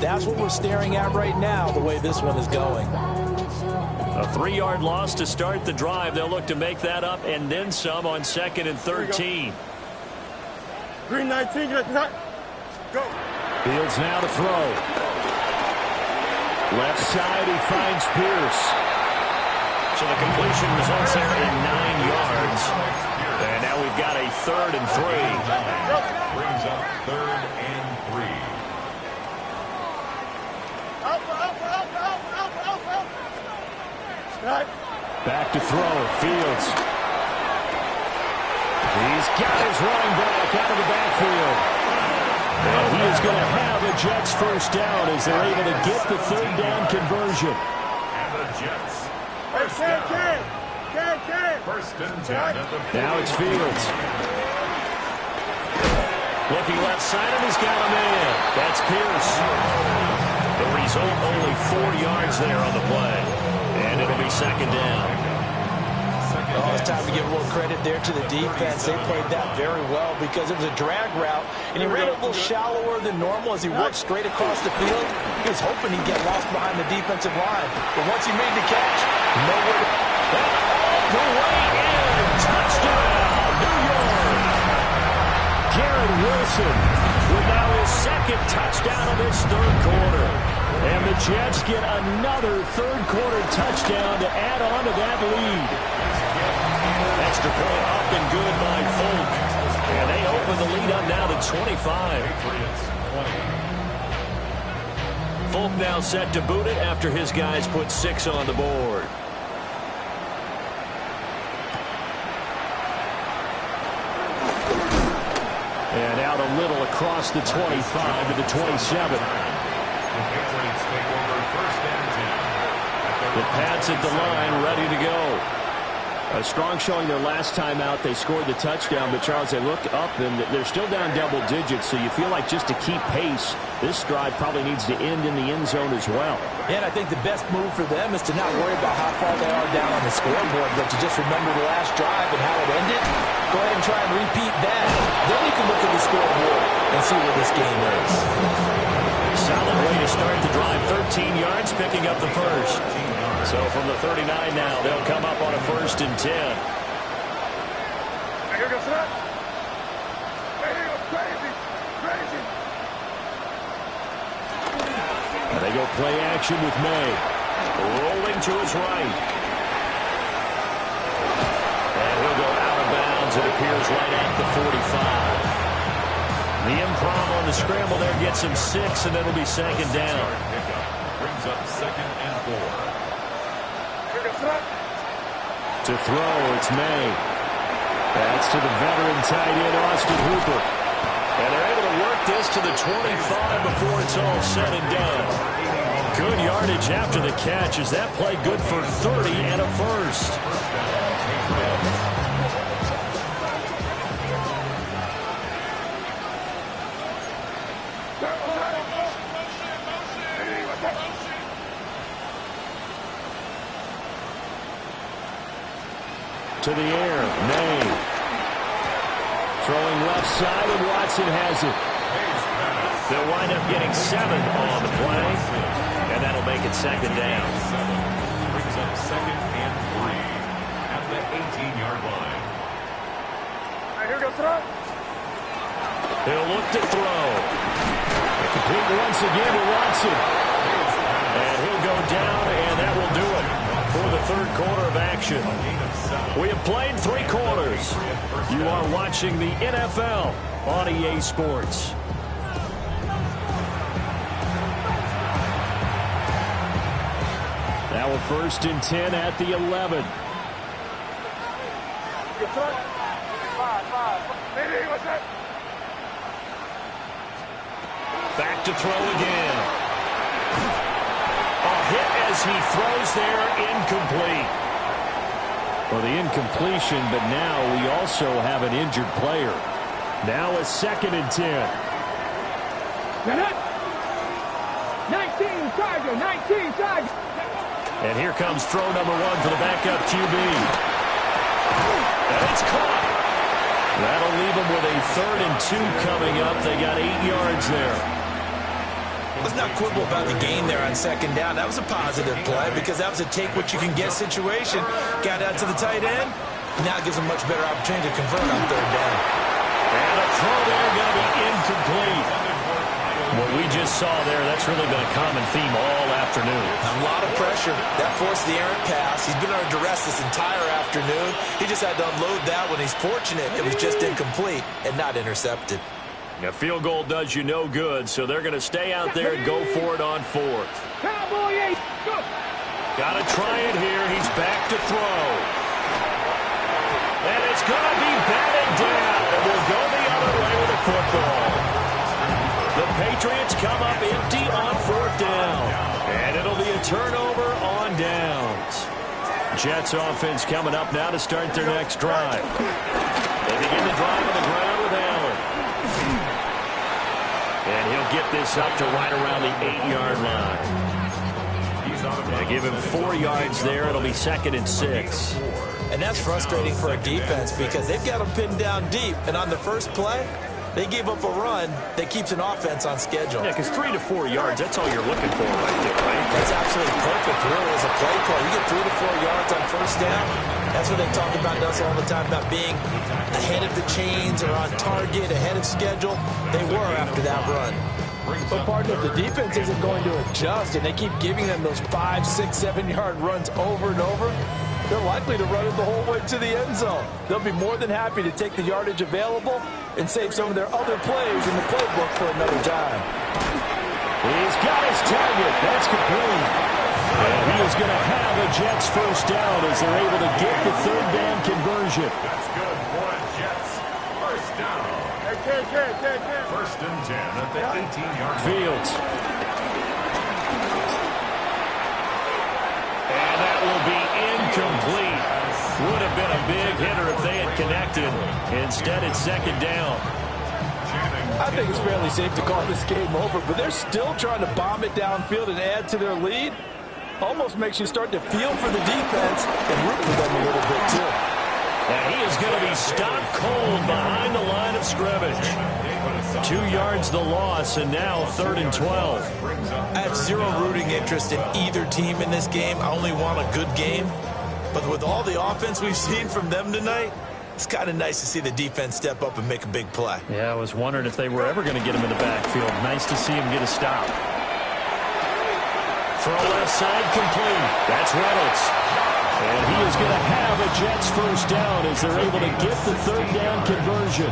That's what we're staring at right now, the way this one is going. A 3-yard loss to start the drive. They'll look to make that up and then some on 2nd and 13. Green 19, go. Fields now to throw. Left side, he finds Pierce. So the completion results there in 9 yards. And now we've got a 3rd and 3. Brings up 3rd and 3. Back to throw. Fields. He's got his running back out of the backfield. And he is going to have a Jets first down as they're able to get the 3rd down conversion. And the Jets first down. First and 10 at the 40. Now it's Fields. Looking left side, and he's got a man. That's Pierce. The result, only 4 yards there on the play. And it'll be 2nd down. Oh, it's time to give a little credit there to the defense. They played that very well because it was a drag route, and he ran a little shallower than normal as he worked straight across the field. He was hoping he'd get lost behind the defensive line. But once he made the catch, nowhere to the way in. Touchdown, New York. Garrett Wilson with now his 2nd touchdown of this 3rd quarter. And the Jets get another 3rd quarter touchdown to add on to that lead. Extra point up and good by Folk. And they open the lead up now to 25. Folk now set to boot it after his guys put 6 on the board. And out a little across the 25 to the 27. The Patriots take over 1st and 10. The Pats at the line, ready to go. A strong showing their last time out. They scored the touchdown, but Charles, they look up and they're still down double digits, so you feel like just to keep pace, this drive probably needs to end in the end zone as well. And I think the best move for them is to not worry about how far they are down on the scoreboard, but to just remember the last drive and how it ended. Go ahead and try and repeat that. Then you can look at the scoreboard and see where this game is. Solid way to start the drive. 13 yards, picking up the first. So from the 39 now, they'll come up on a 1st and 10. Here goes that. Here goes crazy. They go play action with May. Rolling to his right. And he'll go out of bounds. It appears right at the 45. The improv on the scramble there gets him 6, and it'll be second down. Brings up 2nd and 4. To throw, it's May. That's to the veteran tight end, Austin Hooper. And they're able to work this to the 25 before it's all said and done. Good yardage after the catch. Is that play good for 30 and a first? To the air, May. Throwing left side, and Watson has it. They'll wind up getting 7 on the play, and that'll make it second down. Brings up 2nd and 3 at the 18-yard line. Here goes throw. He'll look to throw. Complete once again to Watson. And he'll go down, and that will do it for the third quarter of action. We have played 3 quarters. You are watching the NFL on EA Sports. Now a 1st and 10 at the 11. Back to throw again. A hit as he throws there, incomplete. Well, the incompletion, but now we also have an injured player. Now a 2nd and 10. 19 Charger, 19 Charger. And here comes throw number 1 for the backup QB. And it's caught. That'll leave them with a 3rd and 2 coming up. They got 8 yards there. Let's not quibble about the gain there on 2nd down. That was a positive play because that was a take-what-you-can-get situation. Got out to the tight end. Now it gives them much better opportunity to convert on 3rd down. And a throw there going to be incomplete. What we just saw there, that's really been a common theme all afternoon. A lot of pressure. That forced the errant pass. He's been under duress this entire afternoon. He just had to unload that when he's fortunate. It was just incomplete and not intercepted. A field goal does you no good, so they're going to stay out there and go for it on 4th. Got to try it here. He's back to throw. And it's going to be batted down. We'll go the other way with the football. The Patriots come up empty on 4th down. And it'll be a turnover on downs. Jets offense coming up now to start their next drive. They begin the drive on the ground with Allen. And he'll get this up to right around the 8-yard line. They give him 4 yards there. It'll be 2nd and 6. And that's frustrating for a defense because they've got them pinned down deep. And on the first play, they gave up a run that keeps an offense on schedule. Yeah, because 3 to 4 yards, that's all you're looking for right there, right? That's absolutely perfect, really, as a play call. You get 3 to 4 yards on 1st down. That's what they talk about us all the time, about being ahead of the chains or on target, ahead of schedule. They were after that run. But partner, if the defense isn't going to adjust and they keep giving them those 5, 6, 7-yard runs over and over, they're likely to run it the whole way to the end zone. They'll be more than happy to take the yardage available and save some of their other plays in the playbook for another time. He's got his target. That's complete. And he is going to have a Jets first down as they're able to get the 3rd down conversion. That's good for a Jets first down. 1st and 10 at the 18-yard line. Fields. And that will be incomplete. Would have been a big hitter if they had connected. Instead, it's 2nd down. I think it's fairly safe to call this game over, but they're still trying to bomb it downfield and add to their lead. Almost makes you start to feel for the defense and root for them a little bit, too. And he is going to be stopped cold behind the line of scrimmage. 2 yards the loss, and now 3rd and 12. I have zero rooting interest in either team in this game. I only want a good game. But with all the offense we've seen from them tonight, it's kind of nice to see the defense step up and make a big play. Yeah, I was wondering if they were ever going to get him in the backfield. Nice to see him get a stop. Throw left side complete. That's Reynolds. And he is going to have a Jets first down as they're able to get the third down conversion.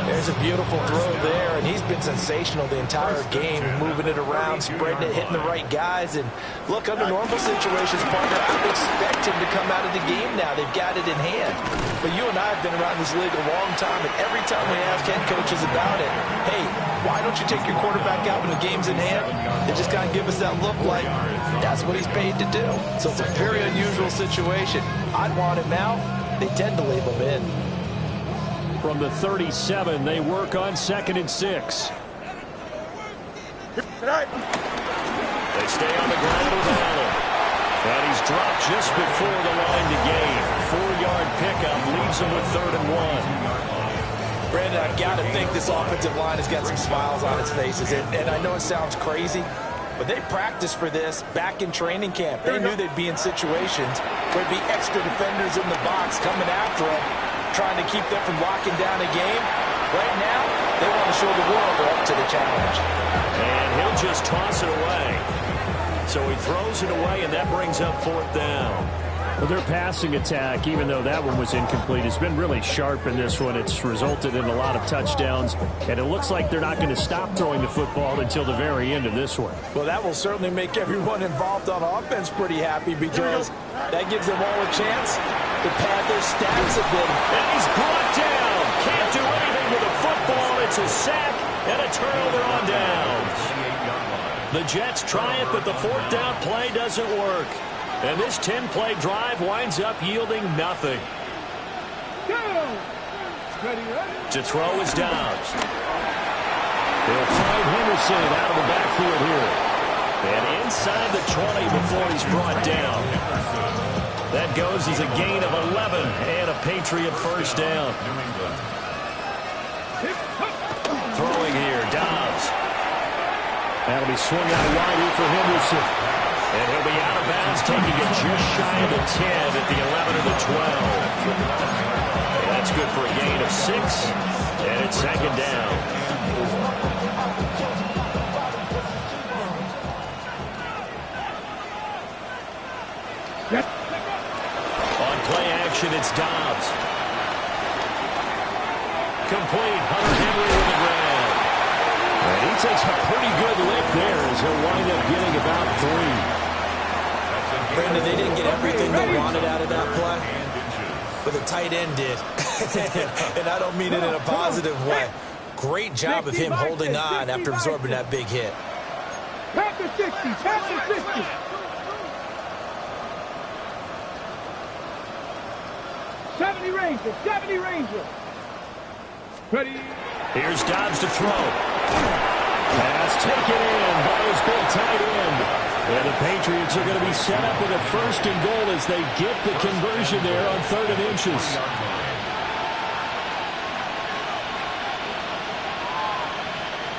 There's a beautiful throw there, and he's been sensational the entire game, moving it around, spreading it, hitting the right guys. And look, under normal situations, partner, I would expect him to come out of the game now. They've got it in hand. But you and I have been around this league a long time, and every time we ask head coaches about it, hey, why don't you take your quarterback out when the game's in hand? They just kind of give us that look like that's what he's paid to do. So it's a very unusual situation. I'd want him now. They tend to leave him in. From the 37, they work on 2nd and 6. They stay on the ground with Allen. And he's dropped just before the line to gain. 4-yard pickup leaves him with 3rd and 1. Brandon, I've got to think this offensive line has got some smiles on its faces. And I know it sounds crazy, but they practiced for this back in training camp. They knew they'd be in situations where there'd be extra defenders in the box coming after them, trying to keep them from locking down a game. Right now, they want to show the world they're up to the challenge. And he'll just toss it away. So he throws it away, and that brings up 4th down. Well, their passing attack, even though that one was incomplete, has been really sharp in this one. It's resulted in a lot of touchdowns, and it looks like they're not going to stop throwing the football until the very end of this one. Well, that will certainly make everyone involved on offense pretty happy, because that gives them all a chance to pad their stats a bit. And he's brought down. Can't do anything with a football. It's a sack and a turnover on downs. The Jets try it, but the 4th down play doesn't work. And this 10-play drive winds up yielding nothing. To throw is Dobbs. They'll find Henderson out of the backfield here. And inside the 20 before he's brought down. That goes as a gain of 11 and a Patriot first down. Throwing here, Dobbs. That'll be swung out wide here for Henderson. And he'll be out of bounds, taking it just shy of the 10 at the 11 or the 12. That's good for a gain of 6, and it's 2nd down. On play action, it's Dobbs. Complete, Hunter Henry with the grab. And he takes a pretty good lick there as he'll wind up getting about 3. Brandon, they didn't get everything they wanted out of that play, but the tight end did. And I don't mean it in a positive way. Great job of him holding on after absorbing that big hit. Pass the 60, pass the 60. 70 Ranger, 70 Ranger. Ready. Here's Dobbs to throw. Pass taken in by his big tight end. And the Patriots are going to be set up with a 1st and goal as they get the conversion there on 3rd and inches.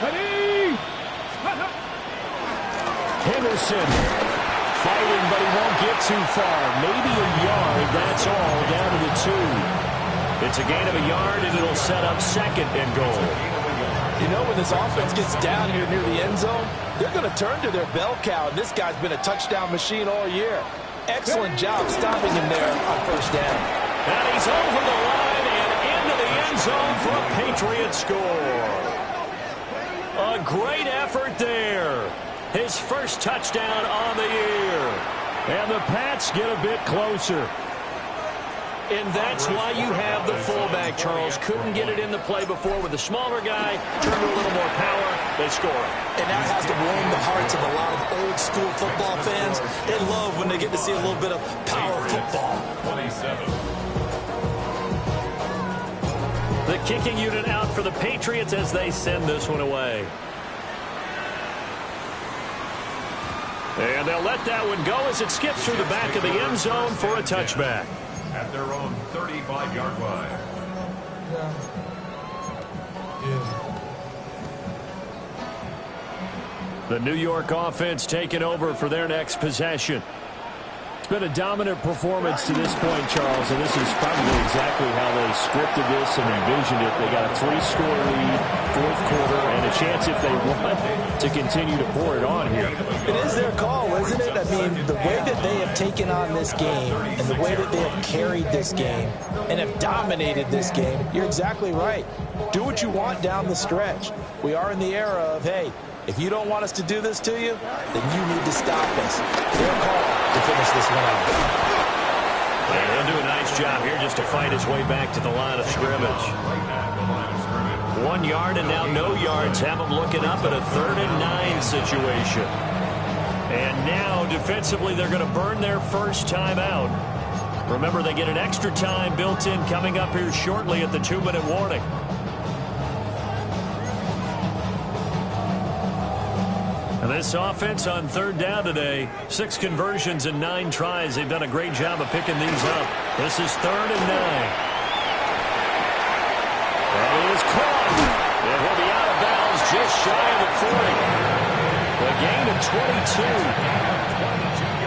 Ready. Henderson fighting, but he won't get too far. Maybe a yard, that's all, down to the 2. It's a gain of a yard, and it'll set up 2nd and goal. You know, when this offense gets down here near the end zone, they're going to turn to their bell cow. This guy's been a touchdown machine all year. Excellent job stopping him there on 1st down. And he's over the line and into the end zone for a Patriot score. A great effort there. His first touchdown on the year. And the Pats get a bit closer. And that's why you have the fullback, Charles. Couldn't get it in the play before with the smaller guy. Turned to a little more power. They score. And that has to warm the hearts of a lot of old-school football fans. They love when they get to see a little bit of power football. 27. The kicking unit out for the Patriots as they send this one away. And they'll let that one go as it skips through the back of the end zone for a touchback. At their own 35-yard line. The New York offense taking over for their next possession. been a dominant performance to this point, Charles, and this is probably exactly how they scripted this and envisioned it. They got a 3-score lead, fourth quarter, and a chance, if they want, to continue to pour it on here. It is their call, isn't it? I mean, the way that they have taken on this game and the way that they have carried this game and have dominated this game, you're exactly right. Do what you want down the stretch. We are in the era of, hey, if you don't want us to do this to you, then you need to stop us. Their call to finish this one out. And he'll do a nice job here just to fight his way back to the line of scrimmage. 1 yard and now no yards. Have them looking up at a 3rd and 9 situation. And now defensively they're going to burn their first time out. Remember, they get an extra time built in coming up here shortly at the 2-minute warning. And this offense on 3rd down today, 6 conversions and 9 tries. They've done a great job of picking these up. This is 3rd and 9. And he is caught. And he'll be out of bounds just shy of the 40. A gain of 22.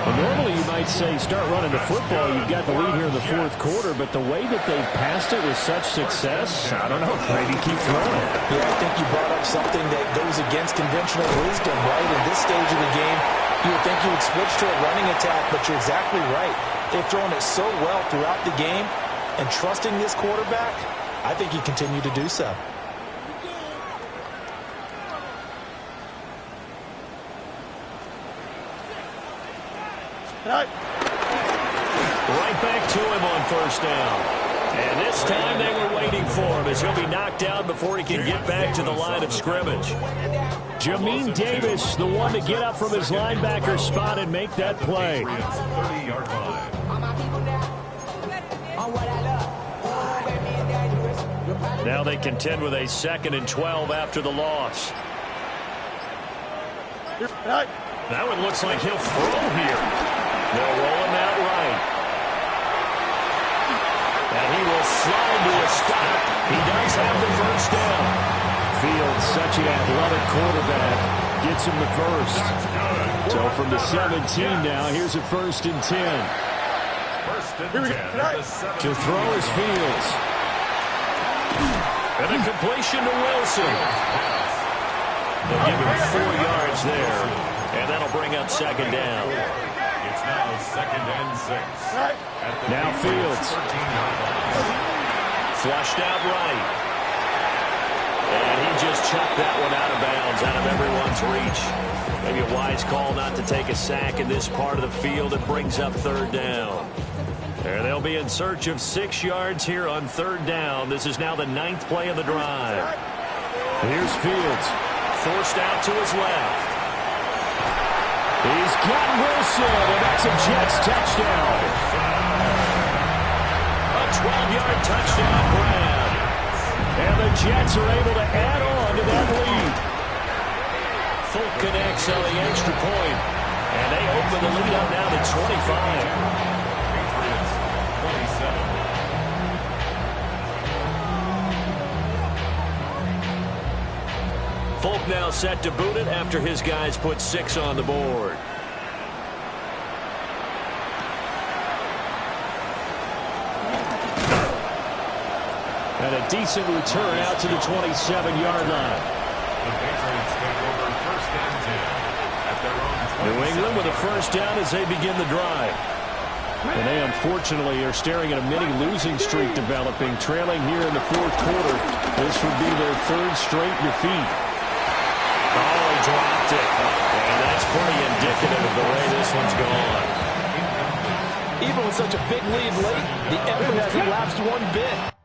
Well, normally you might say start running the football. You've got the lead here in the fourth quarter, but the way that they passed it with such success, I don't know, maybe keep throwing. Yeah, I think you brought up something that goes against conventional wisdom, right? In this stage of the game, you would think you would switch to a running attack, but you're exactly right. They've thrown it so well throughout the game, and trusting this quarterback, I think you continue to do so. Right back to him on 1st down. And this time they were waiting for him as he'll be knocked down before he can get back to the line of scrimmage. Jamin Davis, the one to get up from his linebacker spot and make that play. 30-yard line. Now they contend with a 2nd and 12 after the loss. That one looks like he'll throw here. They'll roll him out right. And he will slide to a stop. He does have the 1st down. Fields, such an athletic quarterback, gets him the 1st. So from the 17 now, here's a 1st and 10. 1st and 10. To throw is Fields. And a completion to Wilson. They'll give him 4 yards there. And that'll bring up 2nd down. It's now 2nd and 6. Now Fields. Flushed out right. And he just chucked that one out of bounds, out of everyone's reach. Maybe a wise call not to take a sack in this part of the field. It brings up 3rd down. And they'll be in search of 6 yards here on 3rd down. This is now the 9th play of the drive. Here's Fields. Forced out to his left. He's got Wilson, and that's a Jets touchdown. A 12-yard touchdown grab. And the Jets are able to add on to that lead. Folk connects on the extra point. And they open the lead up now to 25. Patriots 27. Folk now set to boot it after his guys put 6 on the board. And a decent return out to the 27-yard line. The Patriots take over 1st and 10 at their own 27. New England with a 1st down as they begin the drive. And they unfortunately are staring at a mini losing streak developing, trailing here in the fourth quarter. This would be their 3rd straight defeat. Oh, he dropped it. And that's pretty indicative of the way this one's gone. Even with such a big lead late, the effort hasn't lapsed one bit.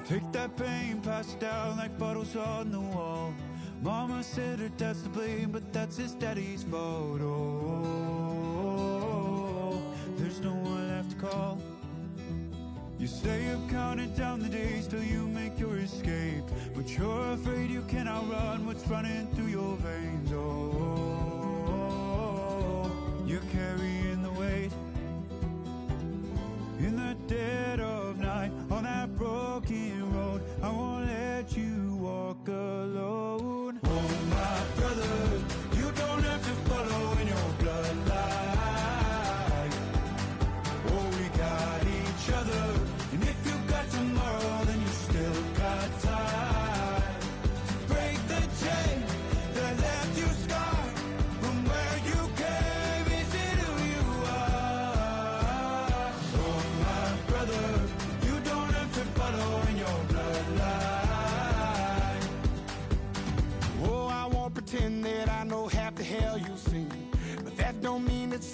Take that pain, pass it down like bottles on the wall. Mama said her dad's to blame, but that's his daddy's fault. Oh, there's no one left to call. You stay up counting down the days till you make your escape, but you're afraid you cannot run what's running through your veins. Oh, you're carrying the weight.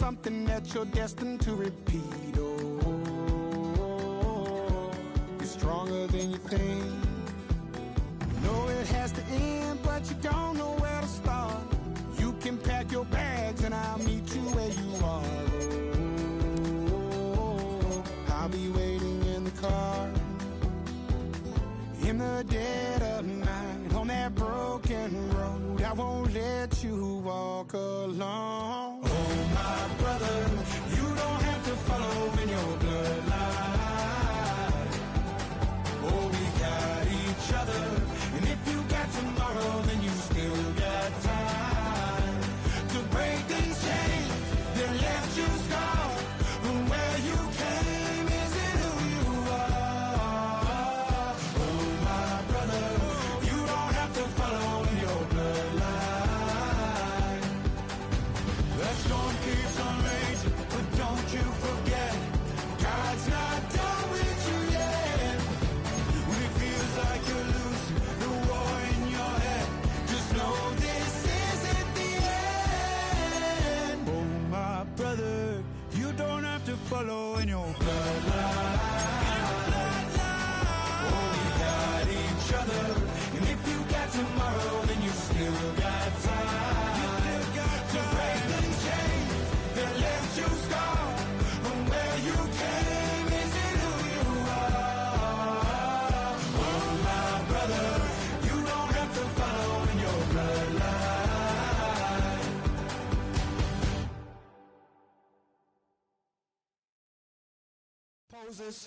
something that you're destined to repeat. Oh, you're stronger than you think. You know it has to end, but you don't know where to start. You can pack your bags and I'll meet you where you are. Oh, I'll be waiting in the car. In the dead of night, on that broken road, I won't let you walk alone. Oh, my brother, you don't have to follow in your bloodline. Oh, we got each other, and if you got tomorrow, then you still got time to break these chains that left you scarred from where you came. Isn't who you are. Oh, my brother, you don't have to follow in your bloodline. That storm keeps on raging, but don't you forget, God's not done with you yet. When it feels like you're losing the war in your head, just know this isn't the end. Oh, my brother, you don't have to follow in your bloodline. Oh, we got each other, and if you got tomorrow, then you still got time. You still got to break these chains that left you scarred from where you came. Isn't who you are. Oh, my brother, you don't have to follow in your bloodline. Poses.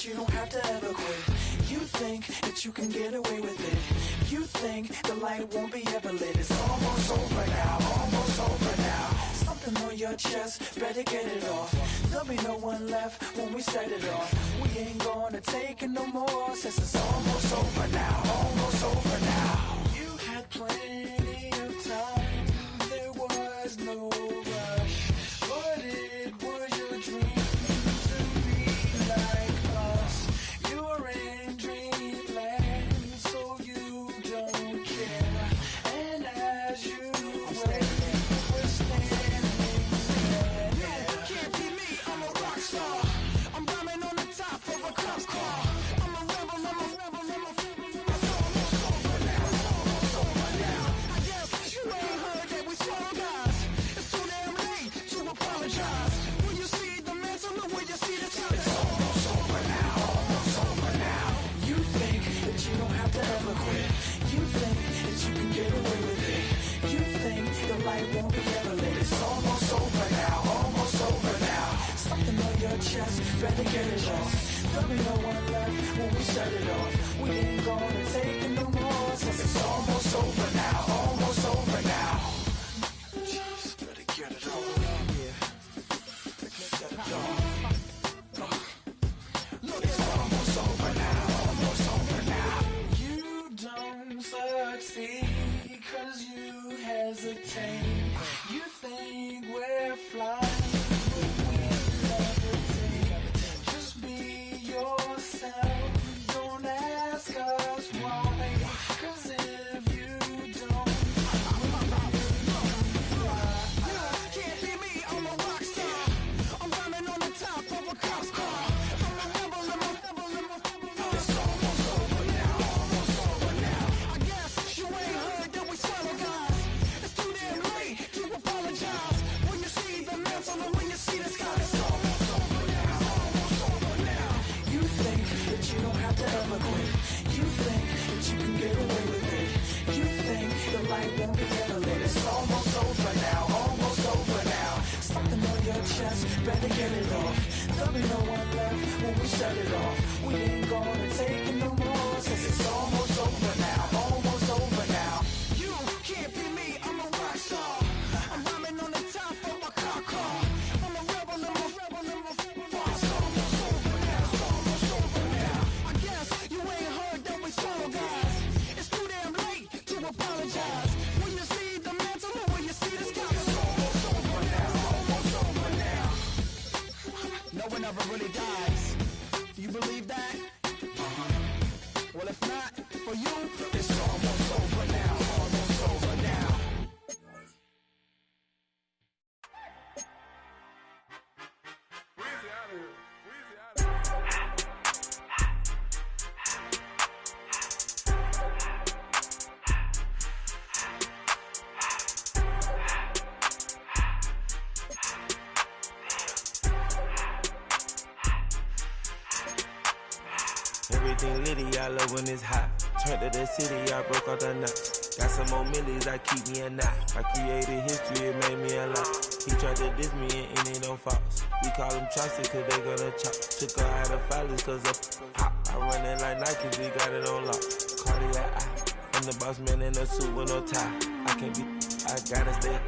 You don't have to ever quit. You think that you can get away with it. You think the light won't be ever lit. It's almost over now, almost over now. Something on your chest, better get it off. There'll be no one left when we set it off. We ain't gonna take it no more, since it's almost over now, almost over now. You had plenty of time, there was no rush, but it was your dream to be like you're in dreamland, so you don't care. And as you wait, we're standing there. You can't be me, I'm a rock star. I'm rhyming on the top of a cop car. I'm a rebel, I'm a rebel, I'm a rebel. It's almost over now, it's almost over now. I guess you ain't heard that we swallow guys. It's too damn late to apologize. When you see the mantle, look where you see the sky. It's almost over now. You think that you don't have to ever quit. You think that you can get away with it. You think the light won't be ever lit. It's almost over now, almost over now. Something on your chest, better get it off. There'll be no one left when we set it off. We ain't gonna take it no more, since it's almost over now, almost over now. Just better get it off. Yeah, set it off. Look, it's almost over now. You don't succeed 'cause you hesitate. You think we're flying, but we levitate. Just be yourself, don't ask us why. 'Cause if you chest, better get it off. There'll be no one left when we set it off. We ain't gonna take it no more, 'cause it's almost over now, almost over now. You can't be me, I'm a rock star. I'm rhyming on the top of my car. I'm a rebel, it's almost over now, almost over now. I guess you ain't heard that we solo guys. It's too damn late to apologize. When you see the mantle or when you see the sky, it's almost over now, almost over now. No one ever really dies. Do you believe that? Well, if not, for you, it's almost over now, almost over now. Everything litty, I love when it's hot. Turned to the city, I broke all the nuts. Got some more millies that keep me a knot. I created history, it made me a lot. He tried to diss me and it don't false. We call them chopsticks cause they gonna chop. Took her out of filers cause of hop. I run it like Nike, we got it on lock. Cardiac eye. I'm the boss man in a suit with no tie. I can't be, I gotta stay.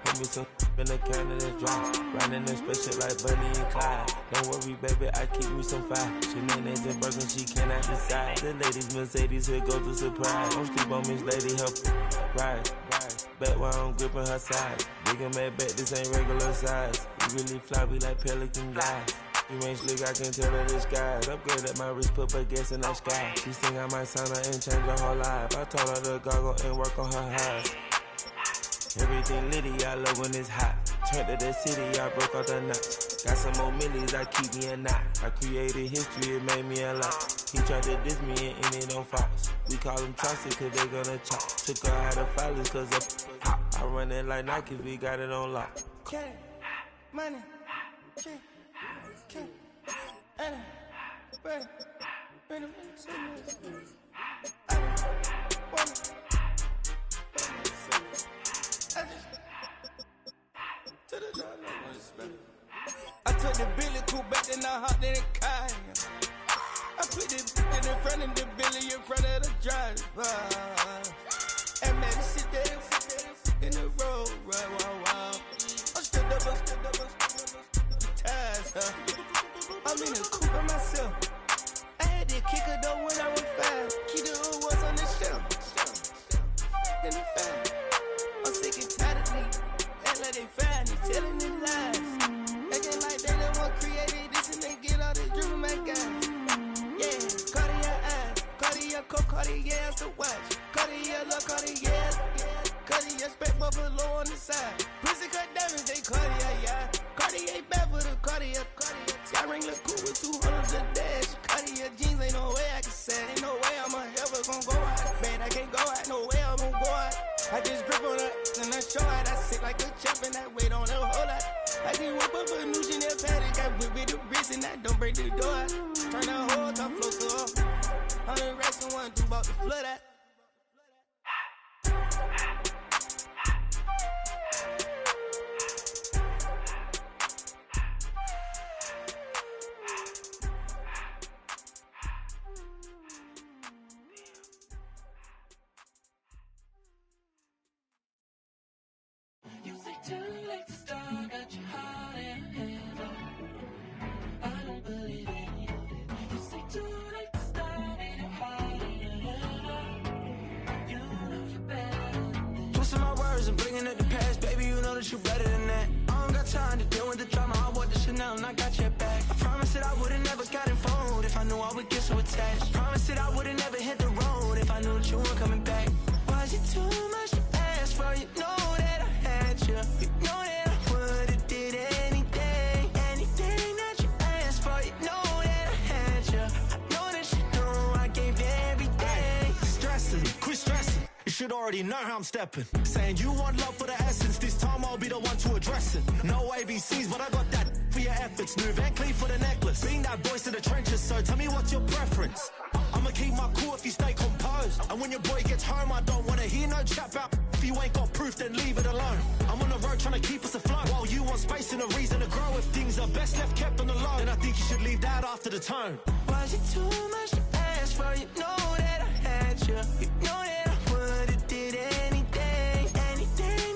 Hold me some in the can of the dry. Riding in spaceship like Bunny and Clyde. Don't worry, baby, I keep me some fire. Shenanigans and Birkin, she cannot decide. The ladies, Mercedes, here goes the surprise. Don't sleep on Miss Lady, help ride. Bet while I'm gripping her side. Big and mad bet, this ain't regular size. We really fly, we like pelican guys. You ain't slick, I can tell her the skies. Upgrade at my wrist, put her gas in the sky. She think I might sign her and change her whole life. I told her to goggle and work on her eyes. Everything litty, I love when it's hot. Turned to the city, I broke all the nuts. Got some more millies, I keep me a knot. I created history, it made me a lot. He tried to diss me and it don't false. We call them chopsticks cause they gonna chop. Took her out of filers cause of hop. I run it like Nike, we got it on lock. Cash, money, cash, bread, I took the Billy Cool back and I hopped in the car. I put the in front of the Billy in front of the driver. And man, sit there in the road, right, wow. I'm still double, ties, huh? I'm in the coupe by myself. I had to kick her though when I was 5. Keep the old ones on the shelf. In the 5. I'm sick and tired of me. Act like they find it, telling me lies. Acting like they the one created this and they get all this driven my guys. Yeah, Cartier eyes, Cartier coat, Cartier ass to watch. Cartier look, Cartier, Cartier spec buffalo on the side. Pussy cut diamonds, they Cartier, yeah. Cartier bad for the Cartier. Sky ring look cool with 200 a dash. Cartier jeans, ain't no way I can say. Ain't no way I'm ever gonna go out. Man, I can't go out, no way I'm gonna go out. I just grip on her and I show out. I sit like a champ and I wait on her whole lot. I just whip up a new Chanel paddock. I whip with the wrist and I don't break the door out. Turn the whole top flow to her. 100 racks and 1 2 about to flood out. You say too late to start, got your heart in hand. I don't believe any of it. You say too late to start, and your heart in hand. You know you're better than this. Twisting my words and bringing up the past, baby, you know that you're better than that. I don't got time to deal with the drama, I bought the Chanel and I got your back. I promised that I would've never gotten phone if I knew I would get so attached. I promised that I would've never hit the road if I knew that you weren't coming back. Was it too much to ask for? You know that I had you. You know that I would've did anything that you asked for. You know that I had you. I know that you know I gave everything. Ay, stressing, quit stressing. You should already know how I'm stepping. Saying you want love for the essence. This time I'll be the one to address it. No ABCs, but I got that for your efforts. New Van Cleef for the necklace. Being that voice of the trenches, so tell me what's your preference. I'ma keep my cool if you stay composed. And when your boy gets home, I don't wanna hear no chat about. If you ain't got proof, then leave it alone. I'm on the road trying to keep us afloat. While you want space and a reason to grow. if things are best left kept on the low, then I think you should leave that after the tone. Was it too much to ask for? You know that I had you. You know that I would've did anything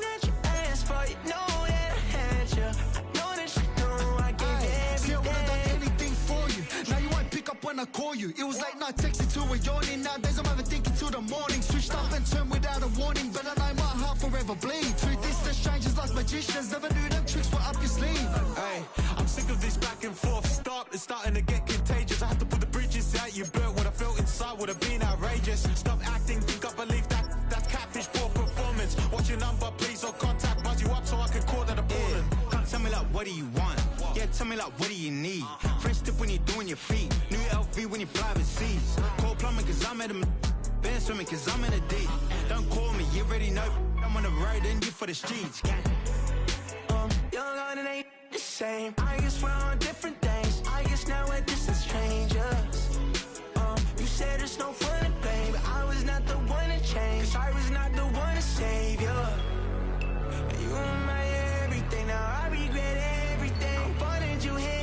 that you asked for. You know that I had you. I know that you know I gave everything. See, I would've done anything for you. Now you won't pick up when I call you. It was late night texting till we're yawning. Nowadays I'm overthinking till the morning. Switched up and turned without a warning, but I know my heart forever bleeds. Through distant strangers like magicians, never knew them tricks were up your sleeve. Hey, I'm sick of this back and forth. It's starting to get contagious. I have to put the bridges out you built. What I felt inside would have been outrageous. Stop acting, think I believe that catfish poor performance. Watch your number, please, or contact buzz you up so I can call that appalling. Can't tell me like what do you want? Yeah, tell me like what do you need? Fresh tip when you're doing your feet. New LV when you fly overseas. Call plumbing cause I'm at a been swimming cause I'm in a deep. Don't call me, you already know I'm on the road and you for the streets.